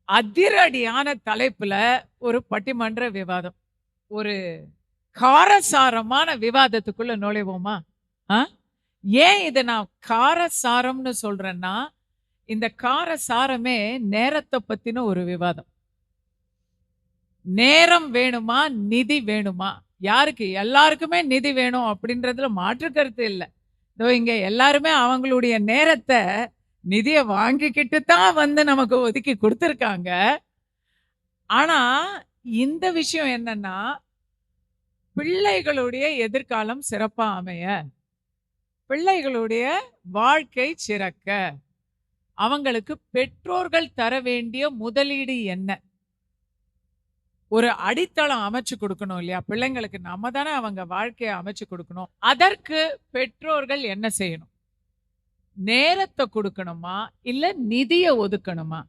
அதிரடியான தலைப்புல ஒரு பட்டிமன்ற விவாதம், ஒரு காரசாரமான விவாதத்துக்குள்ள நுழைவோமா? ஏன் இதை நான் காரசாரம்னு சொல்றேன்னா, இந்த காரசாரமே நேரத்தை பத்தின ஒரு விவாதம். நேரம் வேணுமா, நிதி வேணுமா? யாருக்கு? எல்லாருக்குமே நிதி வேணும் அப்படின்றதுல மாற்று கருத்து இல்லை. இதோ இங்க எல்லாருமே அவங்களுடைய நேரத்தை நிதியை வாங்கிக்கிட்டு தான் நமக்கு ஒதுக்கி கொடுத்துருக்காங்க. ஆனா இந்த விஷயம் என்னன்னா, பிள்ளைகளுடைய எதிர்காலம் சிறப்பா அமைய, பிள்ளைகளுடைய வாழ்க்கை சிறக்க, அவங்களுக்கு பெற்றோர்கள் தர வேண்டிய முதலீடு என்ன? ஒரு அடித்தளம் அமைச்சு கொடுக்கணும் இல்லையா? பிள்ளைங்களுக்கு நம்ம தானே அவங்க வாழ்க்கையை அமைச்சு கொடுக்கணும். அதற்கு பெற்றோர்கள் என்ன செய்யணும்? நேரத்தை கொடுக்கணுமா, இல்ல நிதியை ஒதுக்கணுமா?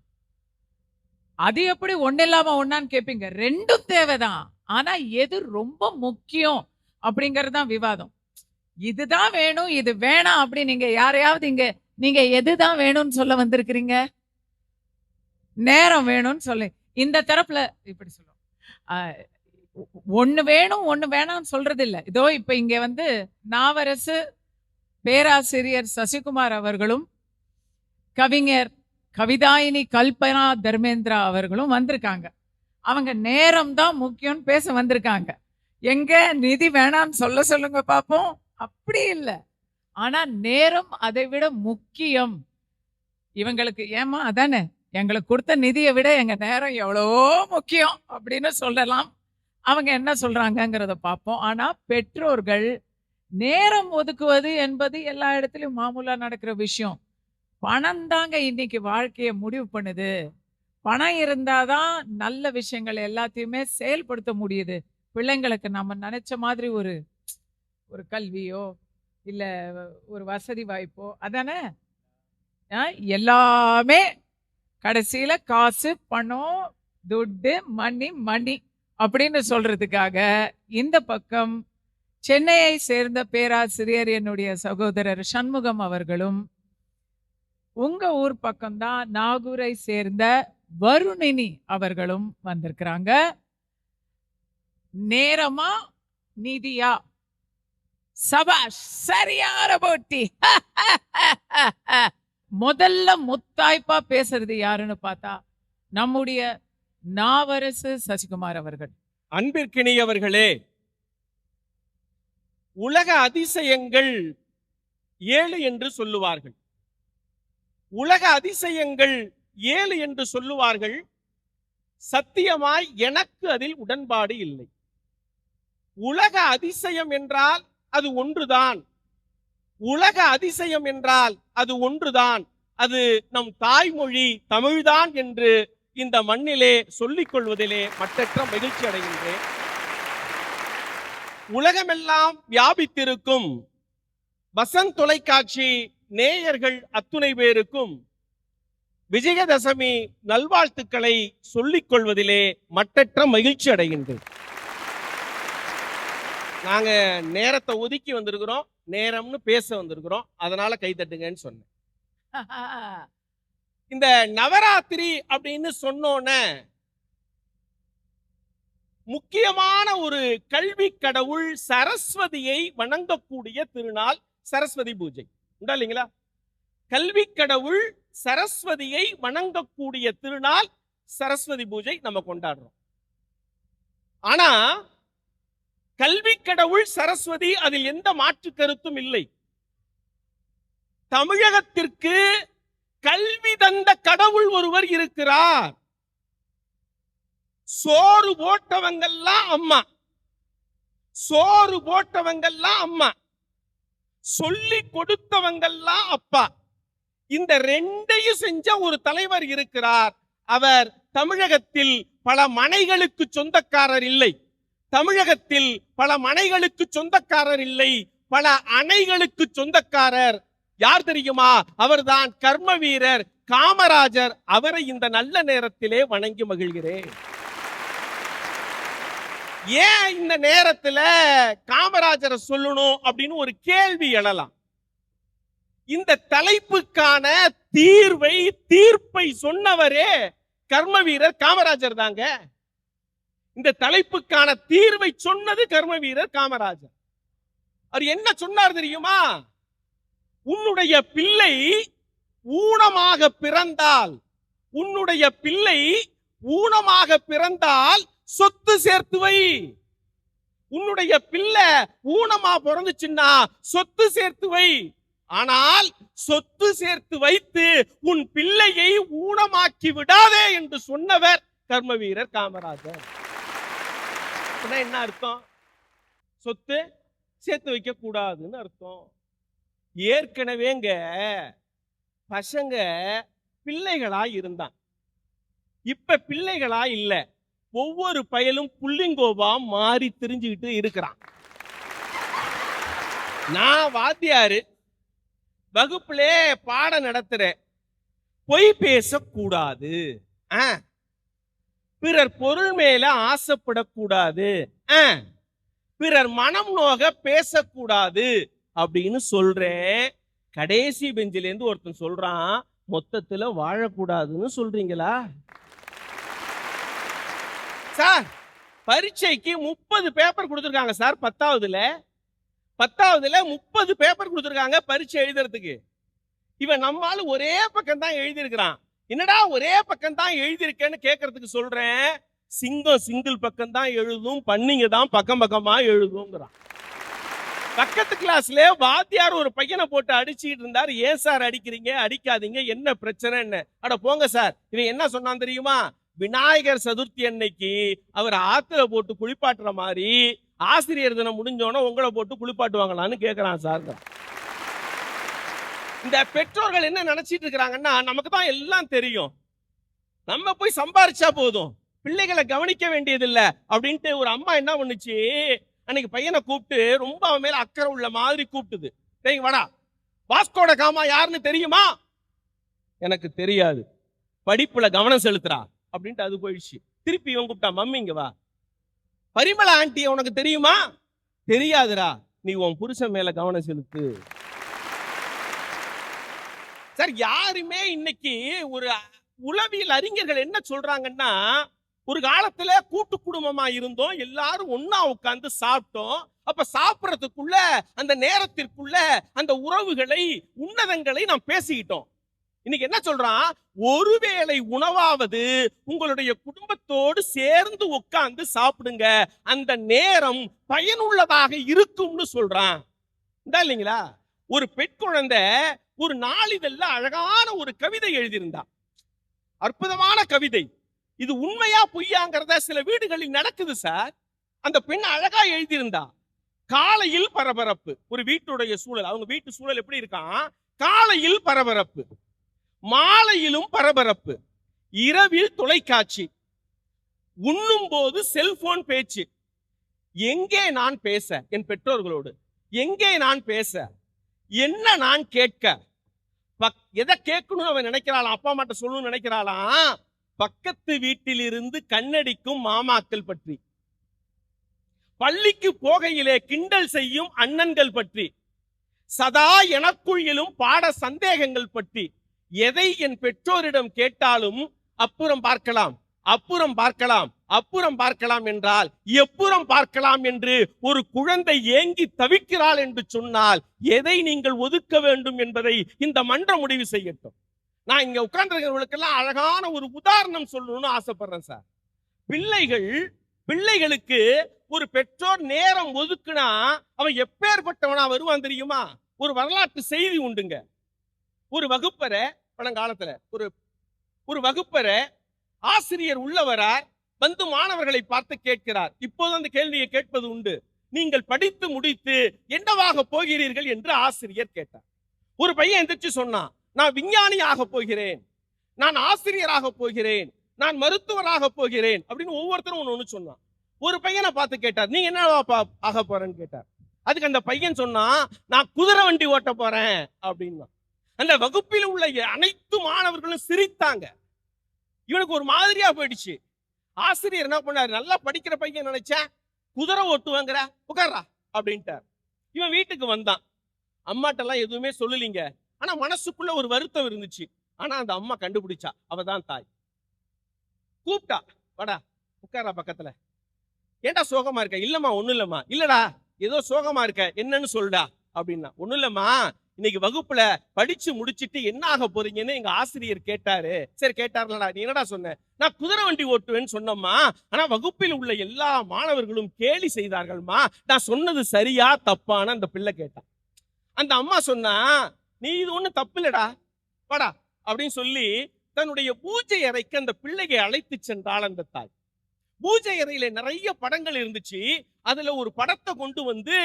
அது எப்படி ஒன்னு இல்லாம ஒன்னான்னு கேட்பீங்க. ரெண்டும் தேவைதான். ஆனா எது ரொம்ப முக்கியம் அப்படிங்கறதுதான் விவாதம். இதுதான் வேணும், இது வேணாம் அப்படி நீங்க யாரையாவது நீங்க எதுதான் வேணும்னு சொல்ல வந்திருக்கிறீங்க? நேரம் வேணும்னு சொல்லு. இந்த தரப்புல இப்படி சொல்லுவோம், ஒண்ணு வேணும் ஒண்ணு வேணாம்னு சொல்றது இல்ல. இதோ இப்ப இங்க நாவரசு பேராசிரியர் சசிகுமார் அவர்களும், கவிஞர் கவிதாயினி கல்பனா தர்மேந்திரா அவர்களும் வந்திருக்காங்க. அவங்க நேரம் தான் முக்கியம் பேச வந்திருக்காங்க. எங்க நிதி வேணாம்னு சொல்லுங்க பாப்போம். அப்படி இல்லை. ஆனா நேரம் அதை விட முக்கியம் இவங்களுக்கு. ஏமா அதானே, எங்களுக்கு கொடுத்த நிதியை விட எங்க நேரம் எவ்வளவோ முக்கியம் அப்படின்னு சொல்லலாம். அவங்க என்ன சொல்றாங்கிறத பார்ப்போம். ஆனா பெற்றோர்கள் நேரம் ஒதுக்குவது என்பது எல்லா இடத்துலயும் மாமூலா நடக்கிற விஷயம். பணம் தாங்க இன்னைக்கு வாழ்க்கையை முடிவு பண்ணுது. பணம் இருந்தாதான் நல்ல விஷயங்கள் எல்லாத்தையுமே செயல்படுத்த முடியுது. பிள்ளைங்களுக்கு நம்ம நினைச்ச மாதிரி ஒரு கல்வியோ இல்ல ஒரு வசதி வாய்ப்போ, அதானே எல்லாமே கடைசியில காசு, பணம், துட்டு, மணி அப்படின்னு சொல்றதுக்காக இந்த பக்கம் சென்னையை சேர்ந்த பேராசிரியர் என்னுடைய சகோதரர் சண்முகம் அவர்களும், உங்க ஊர் பக்கம்தான் நாகூரை சேர்ந்த வருணினி அவர்களும் வந்திருக்கிறாங்க. நேரமா நிதியா? சபாஷ், சரியான போட்டி. முதல்ல முத்தாய்ப்பா பேசுறது யாருன்னு பார்த்தா நம்முடைய நாவரசு சசிகுமார் அவர்கள். அன்பிற்கினியவர்களே, உலக அதிசயங்கள் 7 என்று சொல்லுவார்கள். உலக அதிசயங்கள் 7 என்று சொல்லுவார்கள். சத்தியமாய் எனக்கு அதில் உடன்பாடு இல்லை. உலக அதிசயம் என்றால் அது ஒன்றுதான். உலக அதிசயம் என்றால் அது ஒன்றுதான். அது நம் தாய்மொழி தமிழ்தான் என்று இந்த மண்ணிலே சொல்லிக் கொள்வதிலே மற்றற்ற மகிழ்ச்சி அடைகின்றேன். உலகமெல்லாம் வியாபித்திருக்கும் வசந்த் தொலைக்காட்சி நேயர்கள் அத்துணை பேருக்கும் விஜயதசமி நல்வாழ்த்துக்களை சொல்லிக் கொள்வதிலே மற்றற்ற மகிழ்ச்சி அடைகின்றேன். நாங்க நேரத்தை ஒதுக்கி வந்திருக்கிறோம், நேரம்னு பேச வந்திருக்கிறோம், அதனால கைதட்டுங்கன்னு சொன்னேன். இந்த நவராத்திரி அப்படின்னு சொன்னோன்னே முக்கியமான ஒரு கல்வி கடவுள் சரஸ்வதியை வணங்கக்கூடிய திருநாள் சரஸ்வதி பூஜை. உண்டா இல்லைங்களா? கல்வி கடவுள் சரஸ்வதியை வணங்கக்கூடிய திருநாள் சரஸ்வதி பூஜை நம்ம கொண்டாடுறோம். ஆனா கல்வி கடவுள் சரஸ்வதி, அதில் எந்த மாற்று கருத்தும் இல்லை. தமிழகத்திற்கு கல்வி தந்த கடவுள் ஒருவர் இருக்கிறார். சோறு போட்டவங்கெல்லாம் அம்மா, சோறு போட்டவங்கெல்லாம் அம்மா, சொல்லி கொடுத்தவங்கெல்லாம் அப்பா. இந்த ரெண்டையும் செஞ்ச ஒரு தலைவர் இருக்கிறார். அவர் தமிழகத்தில் பல மனைகளுக்கு சொந்தக்காரர் இல்லை. தமிழகத்தில் பல மனைகளுக்கு சொந்தக்காரர் இல்லை, பல அணைகளுக்கு சொந்தக்காரர். யார் தெரியுமா? அவர்தான் கர்ம வீரர் காமராஜர். அவரை இந்த நல்ல நேரத்திலே வணங்கி மகிழ்கிறேன். ஏன் இந்த நேரத்துல காமராஜரை சொல்லணும் அப்படின்னு ஒரு கேள்வி எழலாம். இந்த தலைப்புக்கான தீர்ப்பை சொன்னவரே கர்ம வீரர் காமராஜர் தாங்க. இந்த தலைப்புக்கான தீர்வை சொன்னது கர்ம வீரர் காமராஜர். அவர் என்ன சொன்னார் தெரியுமா? உன்னுடைய பிள்ளை ஊனமாக பிறந்தால், உன்னுடைய பிள்ளை ஊனமாக பிறந்தால் சொத்து சேர்த்து வை. உன்னுடைய பிள்ளை ஊனமா பிறந்துச்சுன்னா சொத்து சேர்த்து வை. ஆனால் சொத்து சேர்த்து வைத்து உன் பிள்ளையை ஊனமாக்கி விடாதே என்று சொன்னவர் கர்ம வீரர் காமராஜர். என்ன அர்த்தம்? சொத்து சேர்த்து வைக்க கூடாதுன்னு அர்த்தம். ஏற்கனவேங்க பசங்க பிள்ளைகளா இருந்தான், இப்ப பிள்ளைகளா இல்ல. ஒவ்வொரு பயலும் புள்ளிங்கோவா மாறி திரிஞ்சுக்கிட்டு இருக்கிறான். நான் வாத்தியாரு, வகுப்பிலே பாடம் நடத்துறேன். பொய் பேசக்கூடாது, பிறர் பொருள் மேல ஆசைப்படக்கூடாது, பிறர் மனம் நோக பேசக்கூடாது அப்படின்னு சொல்றேன். கடைசி பெஞ்சில இருந்து ஒருத்தன் சொல்றான், மொத்தத்துல வாழக்கூடாதுன்னு சொல்றீங்களா சார்? பரீட்சைக்கு 30 பேப்பர் கொடுத்துருக்காங்க சார். 10ஆவதுல 30 பேப்பர் கொடுத்துருக்காங்க பரீட்சை எழுதுறதுக்கு. இவன் நம்மால ஒரே பக்கம் தான் எழுதியிருக்கிறான். என்னடா ஒரே பக்கம் தான் எழுதியிருக்கேன்னு கேட்கறதுக்கு சொல்றேன். சிங்கம் சிங்கிள் பக்கம் தான் எழுதும், பண்ணிங்க தான் பக்கம் பக்கமா எழுதுங்கிறான். பக்கத்து கிளாஸ்ல வாத்தியார் ஒரு பையனை போட்டு அடிச்சுட்டு இருந்தார். ஏன் சார் அடிக்கிறீங்க? அடிக்காதீங்க, என்ன பிரச்சனை? அட போங்க சார். இவன் என்ன சொன்னான் தெரியுமா? விநாயகர் சதுர்த்தி அன்னைக்கு அவர் ஆத்துல போட்டு குளிப்பாட்டுற மாதிரி ஆசிரியர் தினம் முடிஞ்சோன்னா உங்களை போட்டு குளிப்பாட்டுவாங்களான்னு கேட்கிறான் சார். இந்த பெற்றோர்கள் என்ன நினைச்சிட்டு இருக்கிறாங்கன்னா, நமக்கு தான் எல்லாம் தெரியும், நம்ம போய் சம்பாரிச்சா போதும், பிள்ளைகளை கவனிக்க வேண்டியதில்லை அப்படின்ட்டு ஒரு அம்மா என்ன பண்ணுச்சு, அன்னைக்கு பையனை கூப்பிட்டு ரொம்ப அவன் மேல அக்கறை உள்ள மாதிரி கூப்பிட்டுது. டேய் வாடா, வாஸ்கோட காமா யாருன்னு தெரியுமா? எனக்கு தெரியாது, படிப்புல கவனம் செலுத்துறா அப்படின்ட்டு அது போயிடுச்சு. திருப்பி இவன் கூப்பிட்டா, மம்மி இங்க வா. பரிமளா ஆண்டி உனக்கு தெரியுமா? தெரியாதுடா, நீ உன் புருஷன் மேல கவனம் செலுத்து. சார், யாருமே இன்னைக்கு ஒரு உளவியல் அறிஞர்கள் என்ன சொல்றாங்கன்னா, ஒரு காலத்துல கூட்டு குடும்பமா இருந்தோம், எல்லாரும் ஒன்னா உட்கார்ந்து சாப்பிட்டோம். அப்ப சாப்பிடறதுக்குள்ள அந்த நேரத்திற்குள்ள அந்த உறவுகளை, உன்னதங்களை நாம் பேசிக்கிட்டோம். இன்னைக்கு என்ன சொல்றான், ஒருவேளை உணவாவது உங்களுடைய குடும்பத்தோடு சேர்ந்து உட்கார்ந்து சாப்பிடுங்க, அந்த நேரம் பயனுள்ளதாக இருக்கும்னு சொல்றான். இல்லைங்களா? ஒரு பெண் குழந்தை ஒரு நாளிதழ்ல அழகான ஒரு கவிதை எழுதியிருந்தா, அற்புதமான கவிதை. இது உண்மையா பொய்யாங்கிறத சில வீடுகளில் நடக்குது சார். அந்த பெண் அழகா எழுதியிருந்தா, காலையில் பரபரப்பு, ஒரு வீட்டுடைய சூழல், அவங்க வீட்டு சூழல் எப்படி இருக்கான், காலையில் பரபரப்பு, மாலையிலும் பரபரப்பு, இரவில் தொலைக்காட்சி, உண்ணும் போது செல்போன் பேச்சு. எங்கே நான் பேச என் பெற்றோர்களோடு, எங்கே நான் பேச, என்ன நான் கேட்க, எதை கேட்கணும் அவன் நினைக்கிறாளாம், அப்பா அம்மாட்ட சொல்லணும்னு நினைக்கிறாளாம், பக்கத்து வீட்டில் இருந்து கண்ணடிக்கும் மாமாக்கள் பற்றி, பள்ளிக்கு போகையிலே கிண்டல் செய்யும் அண்ணன்கள் பற்றி, சதா எனக்குள் எழும் பாட சந்தேகங்கள் பற்றி. எதை என் பெற்றோரிடம் கேட்டாலும் அப்புறம் பார்க்கலாம், அப்புறம் பார்க்கலாம், அப்புறம் பார்க்கலாம் என்றால் எப்புறம் பார்க்கலாம் என்று ஒரு குழந்தை ஏங்கி தவிக்கிறாள் என்று சொன்னால் எதை நீங்கள் ஒதுக்க வேண்டும் என்பதை இந்த மன்றம் முடிவு செய்யட்டும். நான் இங்க உட்கார்ந்திருக்கிறவங்களுக்கெல்லாம் அழகான ஒரு உதாரணம் சொல்லணும்னு ஆசைப்படுறேன் சார். பிள்ளைகளுக்கு ஒரு பெற்றோர் நேரம் ஒதுக்குனா அவன் எப்பேற்பட்டவனா வருவான் தெரியுமா? ஒரு வரலாற்று செய்தி உண்டுங்க. ஒரு வகுப்பறை, பழங்காலத்துல ஒரு வகுப்பறை ஆசிரியர் உள்ளவரார் வந்து மாணவர்களை பார்த்து கேட்கிறார். இப்போது அந்த கேள்வியை கேட்பது உண்டு. நீங்கள் படித்து முடித்து என்னவாக போகிறீர்கள் என்று ஆசிரியர் கேட்டார். ஒரு பையன் எந்திரிச்சு சொன்னான், நான் விஞ்ஞானியாக போகிறேன், நான் ஆசிரியராக போகிறேன், நான் மருத்துவராக போகிறேன் அப்படின்னு ஒவ்வொருத்தரும் ஒண்ணு சொன்னான். ஒரு பையனை பார்த்து கேட்டார், நீங்க என்னவா ஆக போறேன்னு கேட்டார். அதுக்கு அந்த பையன் சொன்னான், நான் குதிரை வண்டி ஓட்ட போறேன் அப்படின்னா. அந்த வகுப்பில் உள்ள அனைத்து மாணவர்களும் சிரித்தாங்க. இவனுக்கு ஒரு மாதிரியா போயிடுச்சு. ஆசிரியர் என்ன பண்ணாரு, நல்லா படிக்கிற பையன் நினைச்சேன், குதிரை ஓட்டுவாங்கிற, உட்கார்றா அப்படின்ட்டார். இவன் வீட்டுக்கு வந்தான். அம்மாட்டெல்லாம் எதுவுமே சொல்லலீங்க, ஆனா மனசுக்குள்ள ஒரு வருத்தம் இருந்துச்சு. ஆனா அந்த அம்மா கண்டுபிடிச்சா, அவதான் தாய். கூப்பிட்டா, வாடா உட்காரா பக்கத்துல. ஏன்டா சோகமா இருக்க? இல்லம்மா ஒண்ணும் இல்லம்மா. இல்லடா ஏதோ சோகமா இருக்க, என்னன்னு சொல்டா அப்படின்னா. ஒண்ணும் இல்லம்மா, இன்னைக்கு வகுப்புல படிச்சு முடிச்சிட்டு என்ன ஆக போறீங்கன்னு எங்க ஆசிரியர் கேட்டாரு. சரி கேட்டார்லடா, நீ என்னடா சொன்ன? நான் குதிரை வண்டி ஓட்டுவேன்னு சொன்னம்மா, ஆனா வகுப்பில் உள்ள எல்லா மாணவர்களும் கேலி செய்தார்கள்மா, நான் சொன்னது சரியா தப்பான்னு அந்த பிள்ளை கேட்டான். அந்த அம்மா சொன்னா, நீ இது ஒண்ணு தப்பு இல்லடா, வாடா அப்படின்னு சொல்லி தன்னுடைய பூஜை அறைக்கு அந்த பிள்ளையை அழைத்து சென்றாள் அந்த தாய். பூஜை அறையில நிறைய படங்கள் இருந்துச்சு. அதுல ஒரு படத்தை கொண்டு வந்து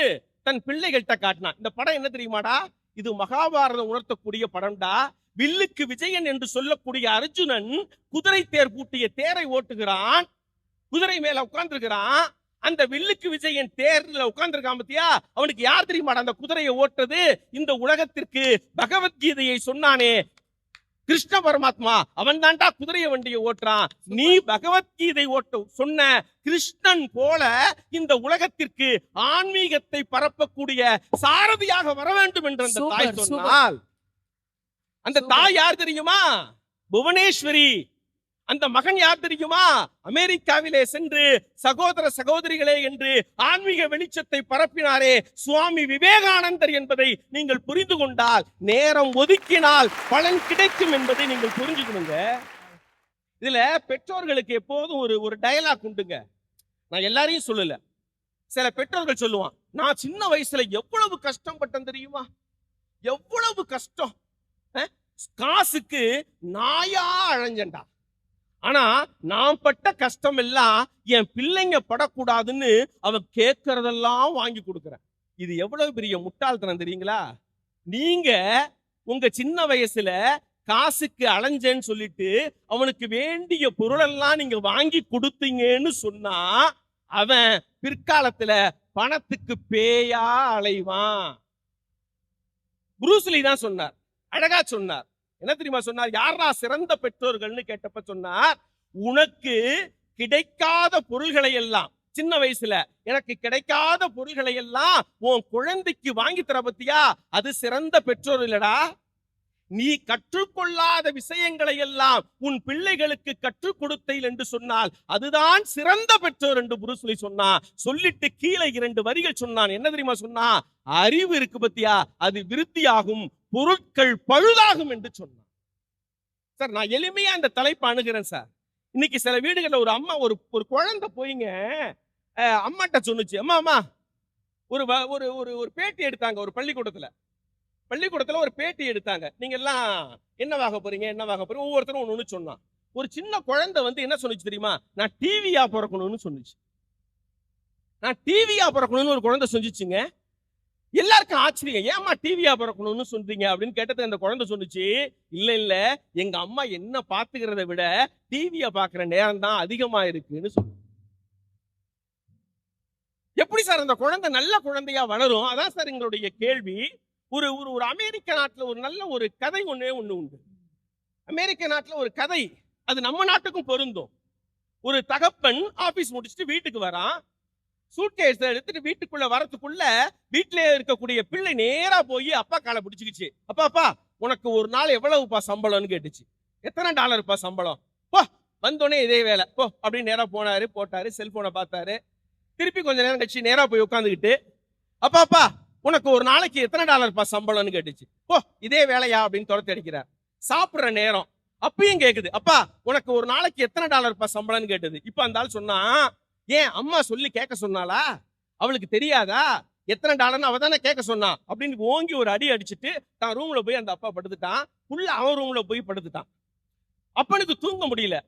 தன் பிள்ளைகள்கிட்ட காட்டினான். இந்த படம் என்ன தெரியுமாடா? இது மகாபாரதம் உணர்த்தக்கூடிய படம்டா. வில்லுக்கு விஜயன் என்று சொல்லக்கூடிய அர்ஜுனன் குதிரை தேர் பூட்டிய தேரை ஓட்டுகிறான், குதிரை மேல உட்கார்ந்துருக்கிறான். அந்த வில்லுக்கு விஜயன் தேர்ல உட்கார்ந்துருக்கான் பத்தியா, அவனுக்கு யார் தெரியுமாடா அந்த குதிரையை ஓட்டுறது? இந்த உலகத்திற்கு பகவத்கீதையை சொன்னானே கிருஷ்ண பரமாத்மா, அவன் தான்டா குதிரைய வண்டியை ஓட்டுறான். நீ பகவத்கீதை ஓட்ட சொன்ன கிருஷ்ணன் போல இந்த உலகத்திற்கு ஆன்மீகத்தை பரப்பக்கூடிய சாரதியாக வர வேண்டும் என்று அந்த தாய் சொன்னால், அந்த தாய் யார் தெரியுமா? புவனேஸ்வரி. அந்த மகன் யார் தெரியுமா? அமெரிக்காவிலே சென்று சகோதர சகோதரிகளே என்று ஆன்மீக வெளிச்சத்தை பரப்பினாரே சுவாமி விவேகானந்தர் என்பதை நீங்கள் புரிந்து கொண்டால், நேரம் ஒதுக்கினால் பலன் கிடைக்கும் என்பதை நீங்கள் புரிஞ்சுக்கணுங்க. இதுல பெற்றோர்களுக்கு எப்போதும் ஒரு டயலாக் உண்டுங்க. நான் எல்லாரையும் சொல்லல, சில பெற்றோர்கள் சொல்லுவான், நான் சின்ன வயசுல எவ்வளவு கஷ்டப்பட்டேன் தெரியுமா, எவ்வளவு கஷ்டம், காசுக்கு நாயா அழைஞ்சண்டா, ஆனா நான் பட்ட கஷ்டம் எல்லாம் என் பிள்ளைங்க படக்கூடாதுன்னு அவன் கேட்கறதெல்லாம் வாங்கி கொடுக்கறேன். இது எவ்வளவு பெரிய முட்டாள்தனம் தெரியுங்களா? நீங்க உங்க சின்ன வயசுல காசுக்கு அலைஞ்சேன்னு சொல்லிட்டு அவனுக்கு வேண்டிய பொருளெல்லாம் நீங்க வாங்கி கொடுத்தீங்கன்னு சொன்னா அவன் பிற்காலத்துல பணத்துக்கு பேயா அலைவான். புரூஸ்லி தான் சொன்னார், அழகா சொன்னார். என்ன தெரியுமா சொன்னார்? யாரா சிறந்த பெற்றோர்கள்னு கேட்டப்ப சொன்னார், உனக்கு கிடைக்காத பொருள்களை எல்லாம், சின்ன வயசுல எனக்கு கிடைக்காத பொருள்களை எல்லாம் உன் குழந்தைக்கு வாங்கி தர பத்தியா, அது சிறந்த பெற்றோர் இல்லடா. நீ கற்றுக்கொள்ளாத விஷயங்களை எல்லாம் உன் பிள்ளைகளுக்கு கற்றுக் கொடுத்தீர்கள் என்று சொன்னால் அதுதான் சிறந்த பெற்றோர் என்று புரூஸ்லி சொன்னா. சொல்லிட்டு கீழே 2 வரிகள் சொன்னான். என்ன தெரியுமா சொன்னா? அறிவு இருக்கு பத்தியா, அது விருத்தியாகும், பொருட்கள் பழுதாகும் என்று சொன்னான். சார், நான் எளிமையா இந்த தலைப்பு அணுகிறேன் சார். இன்னைக்கு சில வீடுகளில் ஒரு அம்மா ஒரு குழந்தை போயிங்க அம்மாட்ட சொன்னுச்சு, அம்மா அம்மா ஒரு ஒரு ஒரு பேட்டி எடுத்தாங்க ஒரு பள்ளிக்கூடத்துல ஒரு பேட்டி எடுத்தாங்க. நீங்க எல்லாம் என்னவாக போறீங்க ஒவ்வொருத்தரும் ஒண்ணு சொன்னான். ஒரு சின்ன குழந்தை வந்து என்ன சொன்னுச்சு தெரியுமா? நான் டிவியா பிறக்கணும்னு சொன்னுச்சு. நான் டிவியா பிறக்கணும்னு ஒரு குழந்தை சொல்லிச்சுங்க. எல்லாருக்கும் ஆச்சரியம், ஏமா டிவியா பிறக்கணும்னு சொல்றீங்க அப்படின்னு கேட்டது அந்த குழந்தை சொன்னுச்சு, இல்ல எங்க அம்மா என்ன பாத்துக்கிறத விட டிவிய பாக்குற நேரம் தான் அதிகமா இருக்குன்னு சொல்லு. எப்படி சார் அந்த குழந்தை நல்ல குழந்தையா வளரும்? அதான் சார் எங்களுடைய கேள்வி. ஒரு ஒரு அமெரிக்க நாட்டுல ஒரு நல்ல ஒரு கதை ஒண்ணு உண்டு. அமெரிக்க நாட்டுல ஒரு கதை, அது நம்ம நாட்டுக்கும் பொருந்தும். ஒரு தகப்பன் ஆபீஸ் முடிச்சுட்டு வீட்டுக்கு வரான். சூட்கேஸ் எடுத்துட்டு வீட்டுக்குள்ள வரதுக்குள்ள வீட்டுல இருக்கக்கூடிய பிள்ளை நேரா போய் அப்பா காலை பிடிச்சுக்கிச்சு. அப்பா உனக்கு ஒரு நாள் எவ்வளவுப்பா சம்பளம்னு கேட்டுச்சு. எத்தனை $? சம்பளம்? போ, வந்தோடனே இதே வேலை போ அப்படின்னு நேரா போனாரு, போட்டாரு, செல்போனை பார்த்தாரு. திருப்பி கொஞ்ச நேரம் கழிச்சு நேரா போய் உட்காந்துக்கிட்டு, அப்பா உனக்கு ஒரு நாளைக்கு எத்தனை $? சம்பளம்னு கேட்டுச்சு. போ, இதே வேலையா அப்படின்னு துரத்தி அடிக்கிறார். சாப்பிடுற நேரம் அப்பயும் கேக்குது, அப்பா உனக்கு ஒரு நாளைக்கு எத்தனை $? சம்பளம்னு கேட்டது. இப்ப அந்த ஆள் சொன்னா, ஏன் அம்மா சொல்லி கேட்க சொன்னாளா? அவளுக்கு தெரியாதா? எத்தனை $? அவ தானே கேட்க சொன்னா அப்படின்னு ஓங்கி ஒரு அடி அடிச்சுட்டு தான் ரூம்ல போய் அந்த அப்பா படுத்துட்டான். புள்ள அவன் ரூம்ல போய் படுத்துட்டான். அப்பனுக்கு தூங்க முடியல,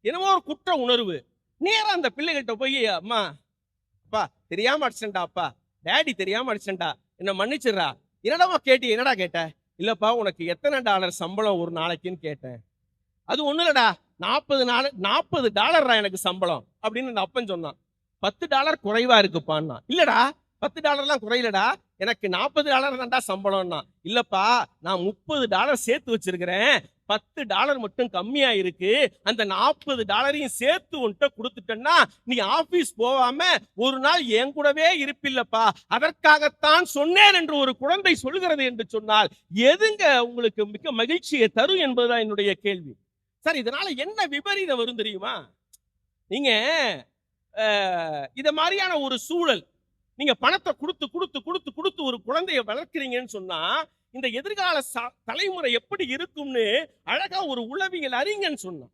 என்னமோ ஒரு குற்ற உணர்வு. நேரா அந்த பிள்ளைகிட்ட போய், அம்மா அப்பா தெரியாம அடிச்சேன்டா, அப்பா டேடி தெரியாம அடிச்சேன்டா, என்ன மன்னிச்சிடுறா. என்னடா கேட்ட? இல்லப்பா உனக்கு எத்தனை $? சம்பளம் ஒரு நாளைக்குன்னு கேட்டேன். அது ஒண்ணு இல்லடா, $40 எனக்கு சம்பளம் அப்படின்னு அந்த அப்பன் சொன்னான். $10 குறைவா இருக்குப்பான்னா. இல்லடா $10 குறையிலடா, எனக்கு $40 தான்டா சம்பளம்னா. இல்லப்பா நான் $30 சேர்த்து வச்சிருக்கிறேன், $10 மட்டும் கம்மியா இருக்கு, அந்த $40 சேர்த்து உன்கிட்ட கொடுத்துட்டேன்னா நீ ஆபீஸ் போகாம ஒரு நாள் என் கூடவே இருப்பில்லப்பா, அதற்காகத்தான் சொன்னேன் என்று ஒரு குழந்தை சொல்கிறது என்று சொன்னால் எதுங்க உங்களுக்கு மிக மகிழ்ச்சியை தரும் என்பதுதான் என்னுடைய கேள்வி. சார், இதனால என்ன விபரீதம் வரும் தெரியுமா? நீங்க இத மாதிரியான ஒரு சூழல், நீங்க பணத்தை கொடுத்து கொடுத்து கொடுத்து கொடுத்து ஒரு குழந்தைய வளர்க்கிறீங்கன்னு சொன்னா இந்த எதிர்கால தலைமுறை எப்படி இருக்கும்னு அழகா ஒரு உளவியல் அறிஞன் சொன்னான்.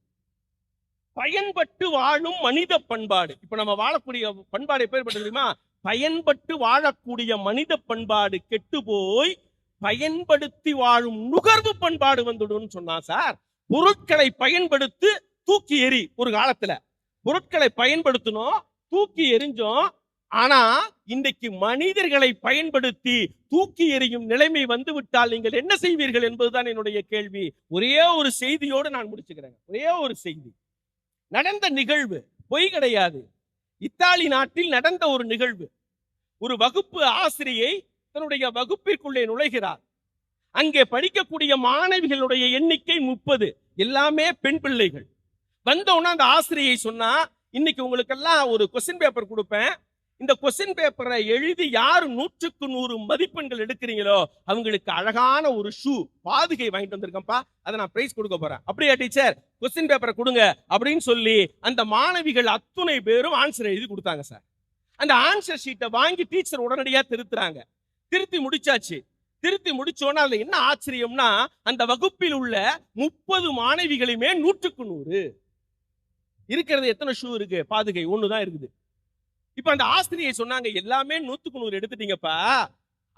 பயன்பட்டு வாழும் மனித பண்பாடு. இப்ப நம்ம வாழக்கூடிய பண்பாடு எப்பேற்பட்டது தெரியுமா? பயன்பட்டு வாழக்கூடிய மனித பண்பாடு கெட்டு போய் பயன்படுத்தி வாழும் நுகர்வு பண்பாடு வந்துடும் சொன்னா சார். பொருட்களை பயன்படுத்தி தூக்கி எறி. ஒரு காலத்துல பொருட்களை பயன்படுத்தணும், தூக்கி எறிஞ்சோம். ஆனா இன்றைக்கு மனிதர்களை பயன்படுத்தி தூக்கி எறியும் நிலைமை வந்து விட்டால் நீங்கள் என்ன செய்வீர்கள் என்பதுதான் என்னுடைய கேள்வி. ஒரே ஒரு செய்தியோடு நான் முடிச்சுக்கிறேன். ஒரே ஒரு செய்தி. நடந்த நிகழ்வு, பொய் கிடையாது. இத்தாலி நாட்டில் நடந்த ஒரு நிகழ்வு. ஒரு வகுப்பு ஆசிரியை தன்னுடைய வகுப்பிற்குள்ளே நுழைகிறார். அங்கே படிக்கக்கூடிய மாணவிகளுடைய எண்ணிக்கை 30, எல்லாமே பெண் பிள்ளைகள். வந்தோன்னா அந்த ஆசிரியை சொன்னா, இன்னைக்கு உங்களுக்கெல்லாம் ஒரு கொஸ்டின் பேப்பர் கொடுப்பேன். இந்த கொஸ்டின் பேப்பரை எழுதி யாரு 100க்கு 100 மதிப்பெண்கள் எடுக்கிறீங்களோ அவங்களுக்கு அழகான ஒரு ஷூ, பாதுகை வாங்கிட்டு வந்திருக்கேன்ப்பா, அதை நான் பிரைஸ் கொடுக்க போறேன். அப்படியா டீச்சர், கொஸ்டின் பேப்பரை கொடுங்க அப்படின்னு சொல்லி அந்த மாணவிகள் அத்துணை பேரும் ஆன்சர் எழுதி கொடுத்தாங்க சார். அந்த ஆன்சர் ஷீட்டை வாங்கி டீச்சர் உடனடியா திருத்துறாங்க. திருத்தி முடிச்சாச்சு. திருத்தி முடிச்சோன்னா அதுல என்ன ஆச்சரியம்னா, அந்த வகுப்பில் உள்ள 30 மாணவிகளுமே 100க்கு 100. இருக்கிறது எத்தனை ஷூ இருக்கு? பாதுகை ஒண்ணுதான் இருக்குது. இப்ப அந்த ஆசிரியை சொன்னாங்க, எல்லாமே 100க்கு 100 எடுத்துட்டீங்கப்பா,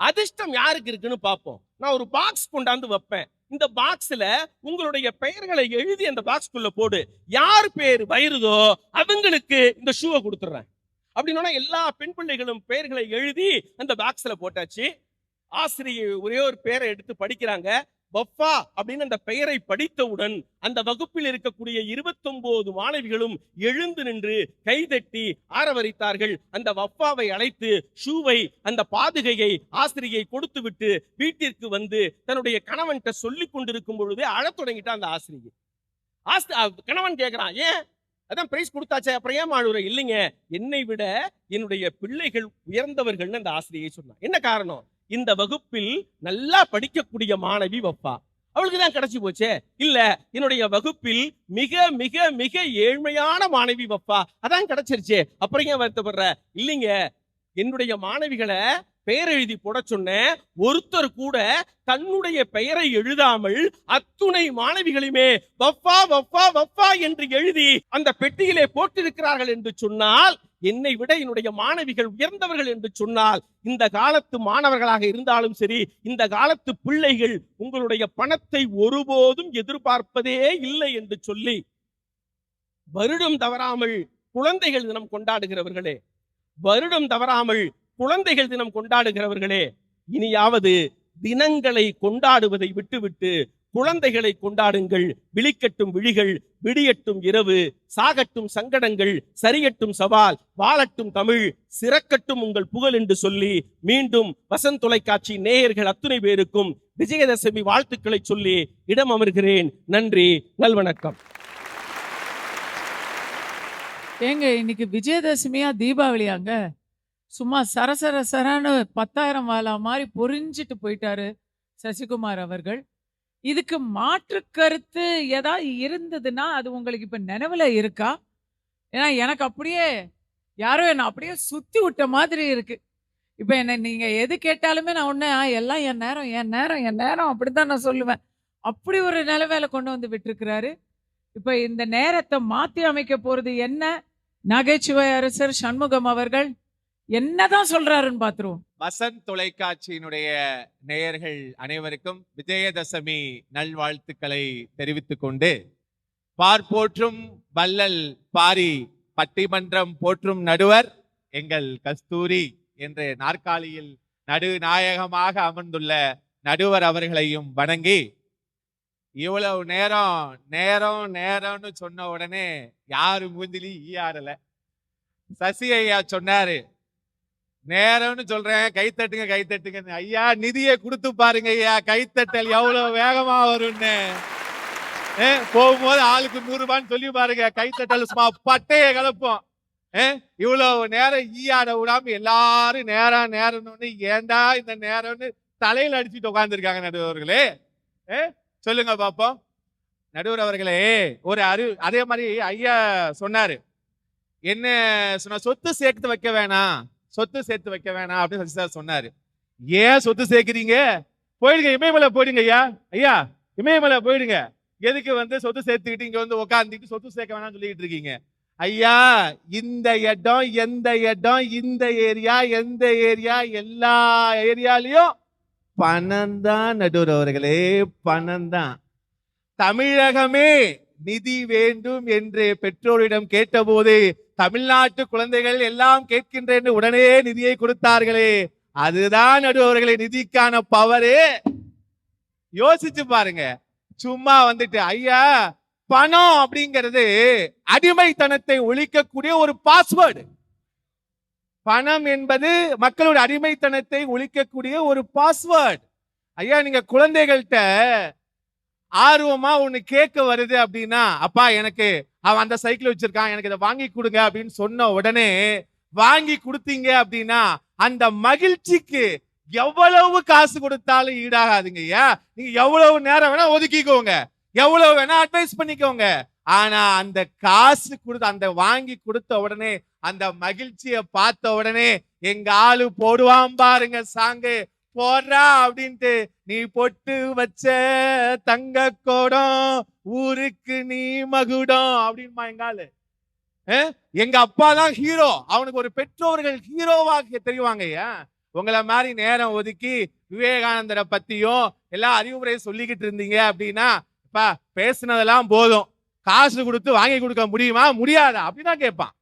அதிர்ஷ்டம் யாருக்கு இருக்குன்னு பார்ப்போம். நான் ஒரு பாக்ஸ் கொண்டாந்து வைப்பேன். இந்த பாக்ஸ்ல உங்களுடைய பெயர்களை எழுதி அந்த பாக்ஸ்குள்ள போடு. யார் பேர் வருதோ அவங்களுக்கு இந்த ஷூவை கொடுத்துறேன் அப்படின்னா எல்லா பெண் பிள்ளைகளும் பெயர்களை எழுதி அந்த பாக்ஸ்ல போட்டாச்சு. ஆசிரியை ஒரே ஒரு பெயரை எடுத்து படிக்கிறாங்க. வஃபா அப்படின்னு அந்த பெயரை படித்தவுடன் அந்த வகுப்பில் இருக்கக்கூடிய 29 மாணவிகளும் எழுந்து நின்று கைதட்டி ஆரவரித்தார்கள். அந்த வஃபாவை அழைத்து ஷூவை, அந்த பாதுகையை ஆசிரியை கொடுத்து விட்டு வீட்டிற்கு வந்து தன்னுடைய கணவன்கிட்ட சொல்லி கொண்டிருக்கும் பொழுதே அழத் தொடங்கிட்டா அந்த ஆசிரியை. கணவன் கேட்கிறான், ஏன் அதான் பிரைஸ் கொடுத்தாச்சே அப்புறம் ஏன் அழுற? இல்லைங்க, என்னை விட என்னுடைய பிள்ளைகள் உயர்ந்தவர்கள்னு அந்த ஆசிரியை சொன்னான். என்ன காரணம்? இந்த வகுப்பில் நல்லா படிக்கக்கூடிய மாணவி வஃபா, அவளுக்கு தான் கிடைச்சி போச்சே. இல்ல, என்னுடைய வகுப்பில் மிக மிக மிக ஏழ்மையான மாணவி வஃபா, அதான் கிடைச்சிருச்சே, அப்புறம் ஏன் வருத்தப்படுற? இல்லைங்க, என்னுடைய மாணவிகளை பெயர் எழுதி போட சொன்னேன், ஒருத்தர் கூட தன்னுடைய பெயரை எழுதாமல் அத்துணை மாணவிகளுமே வஃபா வஃபா வஃபா என்று எழுதி அந்த பெட்டியிலே போட்டிருக்கிறார்கள் என்று சொன்னால், என்னை விட என்னுடைய மாணவிகள் உயர்ந்தவர்கள் என்று சொன்னால், இந்த காலத்து மாணவர்களாக இருந்தாலும் சரி, இந்த காலத்து பிள்ளைகள் உங்களுடைய பணத்தை ஒருபோதும் எதிர்பார்ப்பதே இல்லை என்று சொல்லி வருடம் தவறாமல் குழந்தைகள் தினம் கொண்டாடுகிறவர்களே, வருடம் தவறாமல் குழந்தைகள் தினம் கொண்டாடுகிறவர்களே, இனியாவது தினங்களை கொண்டாடுவதை விட்டுவிட்டு குழந்தைகளை கொண்டாடுங்கள். விழிக்கட்டும் விழிகள், விடியட்டும் இரவு, சாகட்டும் சங்கடங்கள், சரியட்டும் சவால், வாழட்டும் தமிழ், சிறக்கட்டும் உங்கள் புகழ் என்று சொல்லி மீண்டும் வசந்த் தொலைக்காட்சி நேயர்கள் அத்துணை பேருக்கும் விஜயதசமி வாழ்த்துக்களை சொல்லி இடம் அமர்கிறேன். நன்றி, நல்வணக்கம். ஏங்க, இன்னைக்கு விஜயதசமியா தீபாவளியாங்க? சும்மா சரசர சரன்னு 10,000 வாலா மாதிரி பொறிஞ்சிட்டு போயிட்டாரு சசிகுமார் அவர்கள். இதுக்கு மாற்று கருத்து ஏதாவது இருந்ததுன்னா அது உங்களுக்கு இப்ப நினைவுல இருக்கா? ஏன்னா எனக்கு அப்படியே யாரோ என்ன அப்படியே சுத்தி விட்ட மாதிரி இருக்கு. இப்ப என்ன நீங்க எது கேட்டாலுமே நான் ஒண்ணு எல்லாம் என் நேரம் என் நேரம் என் நேரம் அப்படித்தான் நான் சொல்லுவேன். அப்படி ஒரு நிலைமையில கொண்டு வந்து விட்டுருக்கிறாரு. இப்ப இந்த நேரத்தை மாத்தி அமைக்க போறது என்ன? நகைச்சுவை அரசர் சண்முகம் அவர்கள் என்னதான் சொல்றாருன்னு பாத்துருவோம். வசந்த் தொலைக்காட்சியினுடைய நேயர்கள் அனைவருக்கும் விஜயதசமி நல்வாழ்த்துக்களை தெரிவித்துக் கொண்டு, பார்ப்போற்றும் வள்ளல் பாரி, பட்டிமன்றம் போற்றும் நடுவர் எங்கள் கஸ்தூரி என்ற நாற்காலியில் நடுநாயகமாக அமர்ந்துள்ள நடுவர் அவர்களையும் வணங்கி, இவ்வளவு நேரம் நேரம் நேரம்னு சொன்ன உடனே யாரு மூஞ்சிலையும் ஈயாடல. சசி ஐயா சொன்னாரு, நேரம்னு சொல்றேன், கைத்தட்டுங்க கைத்தட்டுங்க. ஐயா நிதியை கொடுத்து பாருங்க ஐயா, கைத்தட்டல் எவ்வளவு வேகமா வரும்னு. போகும்போது ஆளுக்கு 100 ரூபான்னு சொல்லி பாருங்க, கைத்தட்டல் சும்மா பட்டைய கலப்போம். இவ்வளவு நேரம் ஈயாட விடாம எல்லாரும் நேரம் நேரம்னு ஏண்டா இந்த நேரம்னு தலையில அடிச்சுட்டு உட்கார்ந்துருக்காங்க நடுவர்களே. சொல்லுங்க பாப்போம். நடுவர் அவர்களே, ஒரு அதே மாதிரி ஐயா சொன்னாரு, என்ன சொன்ன, சொத்து சேர்த்து வைக்க வேணாம், சொத்து சேர்த்து வைக்க வேணாம் அப்படின்னு சசி சார் சொன்னாரு. ஏன் சொத்து சேர்க்கிறீங்க? போயிடுங்க, இமயமலை போயிடுங்க ஐயா, ஐயா இமயமலை போயிடுங்க. எதுக்கு வந்து சொத்து சேர்த்துக்கிட்டு இங்க வந்து உட்காந்துக்கிட்டு சொத்து சேர்க்க வேணாம்னு சொல்லிட்டு இருக்கீங்க? ஐயா, இந்த இடம் எந்த இடம், இந்த ஏரியா எந்த ஏரியா, எல்லா ஏரியாலையும் பணம் தான் நடுவர் அவர்களே, பணம் தான். தமிழகமே நிதி வேண்டும் என்று பெற்றோரிடம் கேட்டபோது தமிழ்நாட்டு குழந்தைகள் எல்லாம் கேட்கின்றேன் உடனே நிதியை கொடுத்தார்களே, அதுதான் நடுவர்களே நிதிக்கான பவரு. யோசிச்சு பாருங்க. சும்மா வந்துட்டு ஐயா, பணம் அப்படிங்கிறது அடிமைத்தனத்தை ஒழிக்கக்கூடிய ஒரு பாஸ்வேர்டு. பணம் என்பது மக்களோட அடிமைத்தனத்தை ஒழிக்கக்கூடிய ஒரு பாஸ்வேர்டு. ஐயா, நீங்க குழந்தைகள்கிட்ட ஆர்வமா ஒண்ணு கேட்க வருது அப்படின்னா, அப்பா எனக்கு அவன் அந்த சைக்கிள் வச்சிருக்கான், எனக்கு இதை வாங்கி கொடுங்க அப்படின்னு சொன்ன உடனே வாங்கி கொடுத்தீங்க அப்படின்னா அந்த மகிழ்ச்சிக்கு எவ்வளவு காசு கொடுத்தாலும் ஈடாகாதுங்க. ஐயா, நீங்க எவ்வளவு நேரம் வேணா ஒதுக்கிக்கோங்க, எவ்வளவு வேணா அட்வைஸ் பண்ணிக்கோங்க. ஆனா அந்த காசு கொடுத்து அந்த வாங்கி கொடுத்த உடனே அந்த மகிழ்ச்சியை பார்த்த உடனே எங்க ஆளு போடுவான் பாருங்க சாங்கு, போடுறா அப்படின்ட்டு, நீ பொட்டு வச்ச தங்க கோடம் ஊருக்கு நீ மகுடம் அப்படின்மா எங்க ஆளு. எங்க அப்பா தான் ஹீரோ, அவனுக்கு ஒரு பெற்றோர்கள் ஹீரோவாக தெரிவாங்க. ஐயா, உங்களை மாதிரி நேரம் ஒதுக்கி விவேகானந்தரை பத்தியும் எல்லா அறிவுரையும் சொல்லிக்கிட்டு இருந்தீங்க அப்படின்னா, இப்ப பேசுனதெல்லாம் போதும், காசு கொடுத்து வாங்கி கொடுக்க முடியுமா முடியாதா அப்படிதான் கேட்பான்.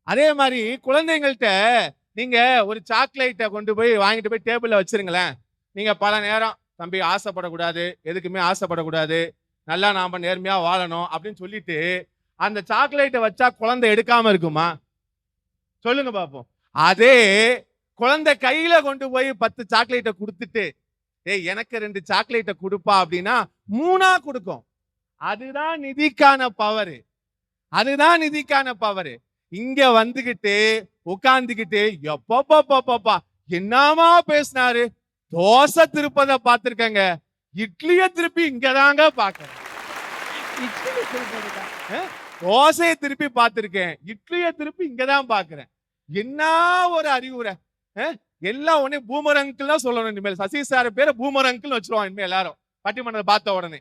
அதே மாதிரி குழந்தைங்கள்ட்ட நீங்க ஒரு சாக்லேட்டை கொண்டு போய் வாங்கிட்டு போய் டேபிள்ல வச்சிருங்களேன். நீங்க பல நேரம் தம்பி ஆசைப்படக்கூடாது, எதுக்குமே ஆசைப்படக்கூடாது, நல்லா நாம நேர்மையா வாழணும் அப்படின்னு சொல்லிட்டு அந்த சாக்லேட்டை வச்சா குழந்தை எடுக்காம இருக்குமா? சொல்லுங்க பாப்போம். அதே குழந்தை கையில கொண்டு போய் 10 சாக்லேட்டை கொடுத்துட்டு, ஏய் எனக்கு 2 சாக்லேட்டை கொடுப்பா அப்படின்னா 3ஆ கொடுக்கும். அதுதான் நிதிக்கான பவர், அதுதான் நிதிக்கான பவர். இங்க வந்துகிட்டு உட்கார்ந்துகிட்டு எப்பப்பா என்னமா பேசினாரு, தோசை திருப்பத பார்த்திருக்கேங்க, இட்லிய திருப்பி இங்கதாங்க பாக்கிறேன். தோசையை திருப்பி பார்த்திருக்கேன், இட்லிய திருப்பி இங்கதான் பாக்குறேன். என்ன ஒரு அறிவுரை. எல்லாம் உடனே பூமர் அங்கிள் தான் சொல்லணும். இனிமேல் சசி சார் பேரை பூமர் அங்கிள் வச்சிருவான் இனிமேல் எல்லாரும் பட்டிமன்றம் பார்த்த உடனே.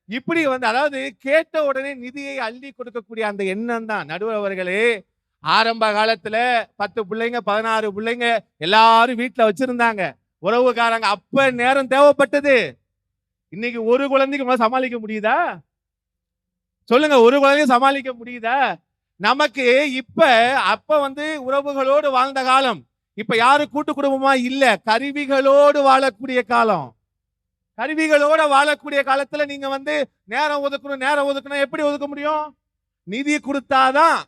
இப்படி வந்து அதாவது கேட்ட உடனே நிதியை அள்ளி கொடுக்கக்கூடிய அந்த எண்ணம் தான் நடுவர் அவர்களே. ஆரம்ப காலத்துல 10 பிள்ளைங்க 16 பிள்ளைங்க எல்லாரும் வீட்டுல வச்சிருந்தாங்க, உறவுக்காரங்க. அப்ப நேரம் தேவைப்பட்டது. இன்னைக்கு ஒரு குழந்தைக்கு சமாளிக்க முடியுதா? சொல்லுங்க, ஒரு குழந்தைய சமாளிக்க முடியுதா? நமக்கு அப்ப வந்து உறவுகளோடு வாழ்ந்த காலம். இப்ப யாரும் கூட்டு குடும்பமா இல்ல, கருவிகளோடு வாழக்கூடிய காலம். கருவிகளோட வாழக்கூடிய காலத்துல நீங்க வந்து நேரம் ஒதுக்கணும் எப்படி ஒதுக்க முடியும்? நிதி கொடுத்தாதான்,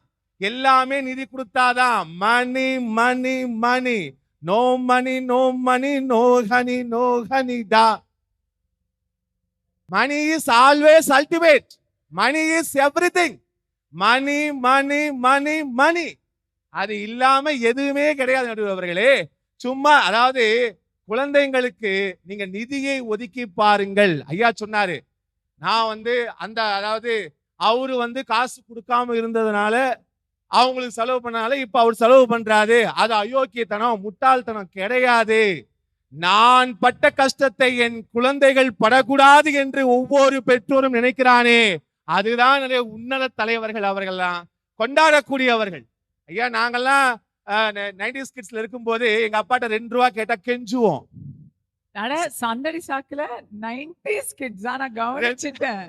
எல்லாமே நிதி கொடுத்தாதான். Money money money, no money no money, no honey no honey டா. Money is always ultimate, money is everything. Money money money money, அது இல்லாம எதுவுமே கிடையாது நடுவர் அவர்களே. சும்மா அதாவது குழந்தைங்களுக்கு நீங்க நிதியை ஒதுக்கி பாருங்கள். ஐயா சொன்னாரு, நான் வந்து அந்த அதாவது அவரு வந்து காசு கொடுக்காம இருந்ததுனால அவங்களுக்கு செலவு பண்ணால இப்ப அவர் செலவு பண்றாரு, அது அயோக்கியத்தனம் முட்டாள்தனம் கிடையாது. நான் பட்ட கஷ்டத்தை என் குழந்தைகள் படக்கூடாது என்று ஒவ்வொரு பெற்றோரும் நினைக்கிறானே, அதுதான் நிறைய உன்னத தலைவர்கள், அவர்கள்லாம் கொண்டாடக்கூடியவர்கள். ஐயா, நாங்கெல்லாம் 90s கிட்ஸ்ல இருக்கும்போது எங்க அப்பாட்ட 2 ரூபா கேட்டா கெஞ்சுவோம். சந்தடி சாக்குல 90s கிட்ஸ் ஆனா கவனிச்சிட்டேன்.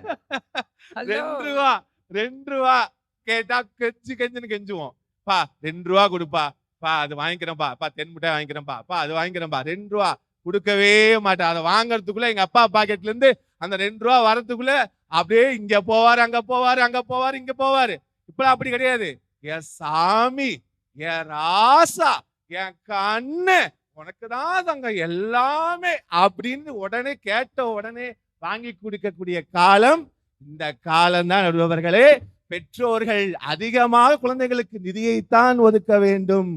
2 ரூபா கேட்டா கெஞ்சுன்னு கெஞ்சுவோம். பா 2 ரூபா கொடுப்பா, பா அது வாங்கிக்கிறேன்பா, பா தென் மிட்டாய் வாங்கிக்கிறேன்பா, பா அது வாங்கிக்கிறேன்பா. 2 ரூபா கொடுக்கவே மாட்டேன். அதை வாங்கறதுக்குள்ள எங்க அப்பா பாக்கெட்ல இருந்து அந்த 2 ரூபா வரதுக்குள்ள அப்படியே இங்க போவாரு, அங்க போவாரு, அங்க போவாரு, இங்க போவாரு. இப்ப அப்படி கிடையாது. என் சாமி, என் ராசா, என் கண்ணு, உனக்குதான் தங்க எல்லாமே அப்படின்னு உடனே கேட்ட உடனே வாங்கி கொடுக்கக்கூடிய காலம் இந்த காலம் தான் நடுவர்களே. பெற்றோர்கள் அதிகமாக குழந்தைகளுக்கு நிதியைத்தான் ஒதுக்க வேண்டும்.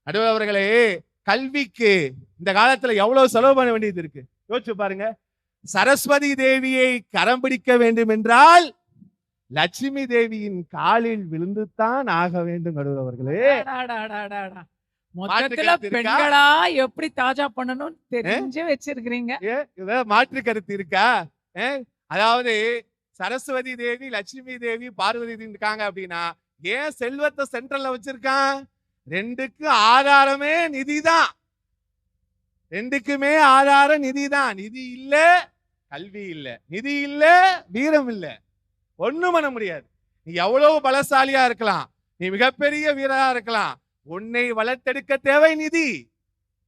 நடுவர்களே, கல்விக்கு இந்த காலத்துல எவ்வளவு செலவு பண்ண வேண்டியது இருக்கு யோசிச்சு பாருங்க. சரஸ்வதி தேவியை கரம் பிடிக்க வேண்டும் என்றால் லட்சுமி தேவியின் காலில் விழுந்துதான் ஆக வேண்டும் நடுவர் அவர்களே. அடாடாடாடாடா. மொத்தத்துல மாற்றுக்கருத்து இருக்கா? பெண்களா எப்படி தாஜா பண்ணணும்னு தெரிஞ்சு வச்சிருக்கிறீங்க. ஏதாவது மாற்று கருத்து இருக்கா? அதாவது சரஸ்வதி தேவி, லட்சுமி தேவி, பார்வதி தேவி இருக்காங்க அப்படின்னா ஏன் செல்வத்தை சென்ட்ரல்ல வச்சிருக்கான்? ரெண்டுக்கு ஆதாரமே நிதிதான். ரெண்டுக்குமே ஆதாரம் நிதிதான். நிதி இல்ல கல்வி இல்ல, நிதி இல்ல வீரம் இல்ல, ஒண்ணும் பண்ண முடியாது. நீ எவ்வளவு பலசாலியா இருக்கலாம், நீ மிகப்பெரிய வீரரா இருக்கலாம், உன்னை வளர்த்தெடுக்க தேவை நிதி.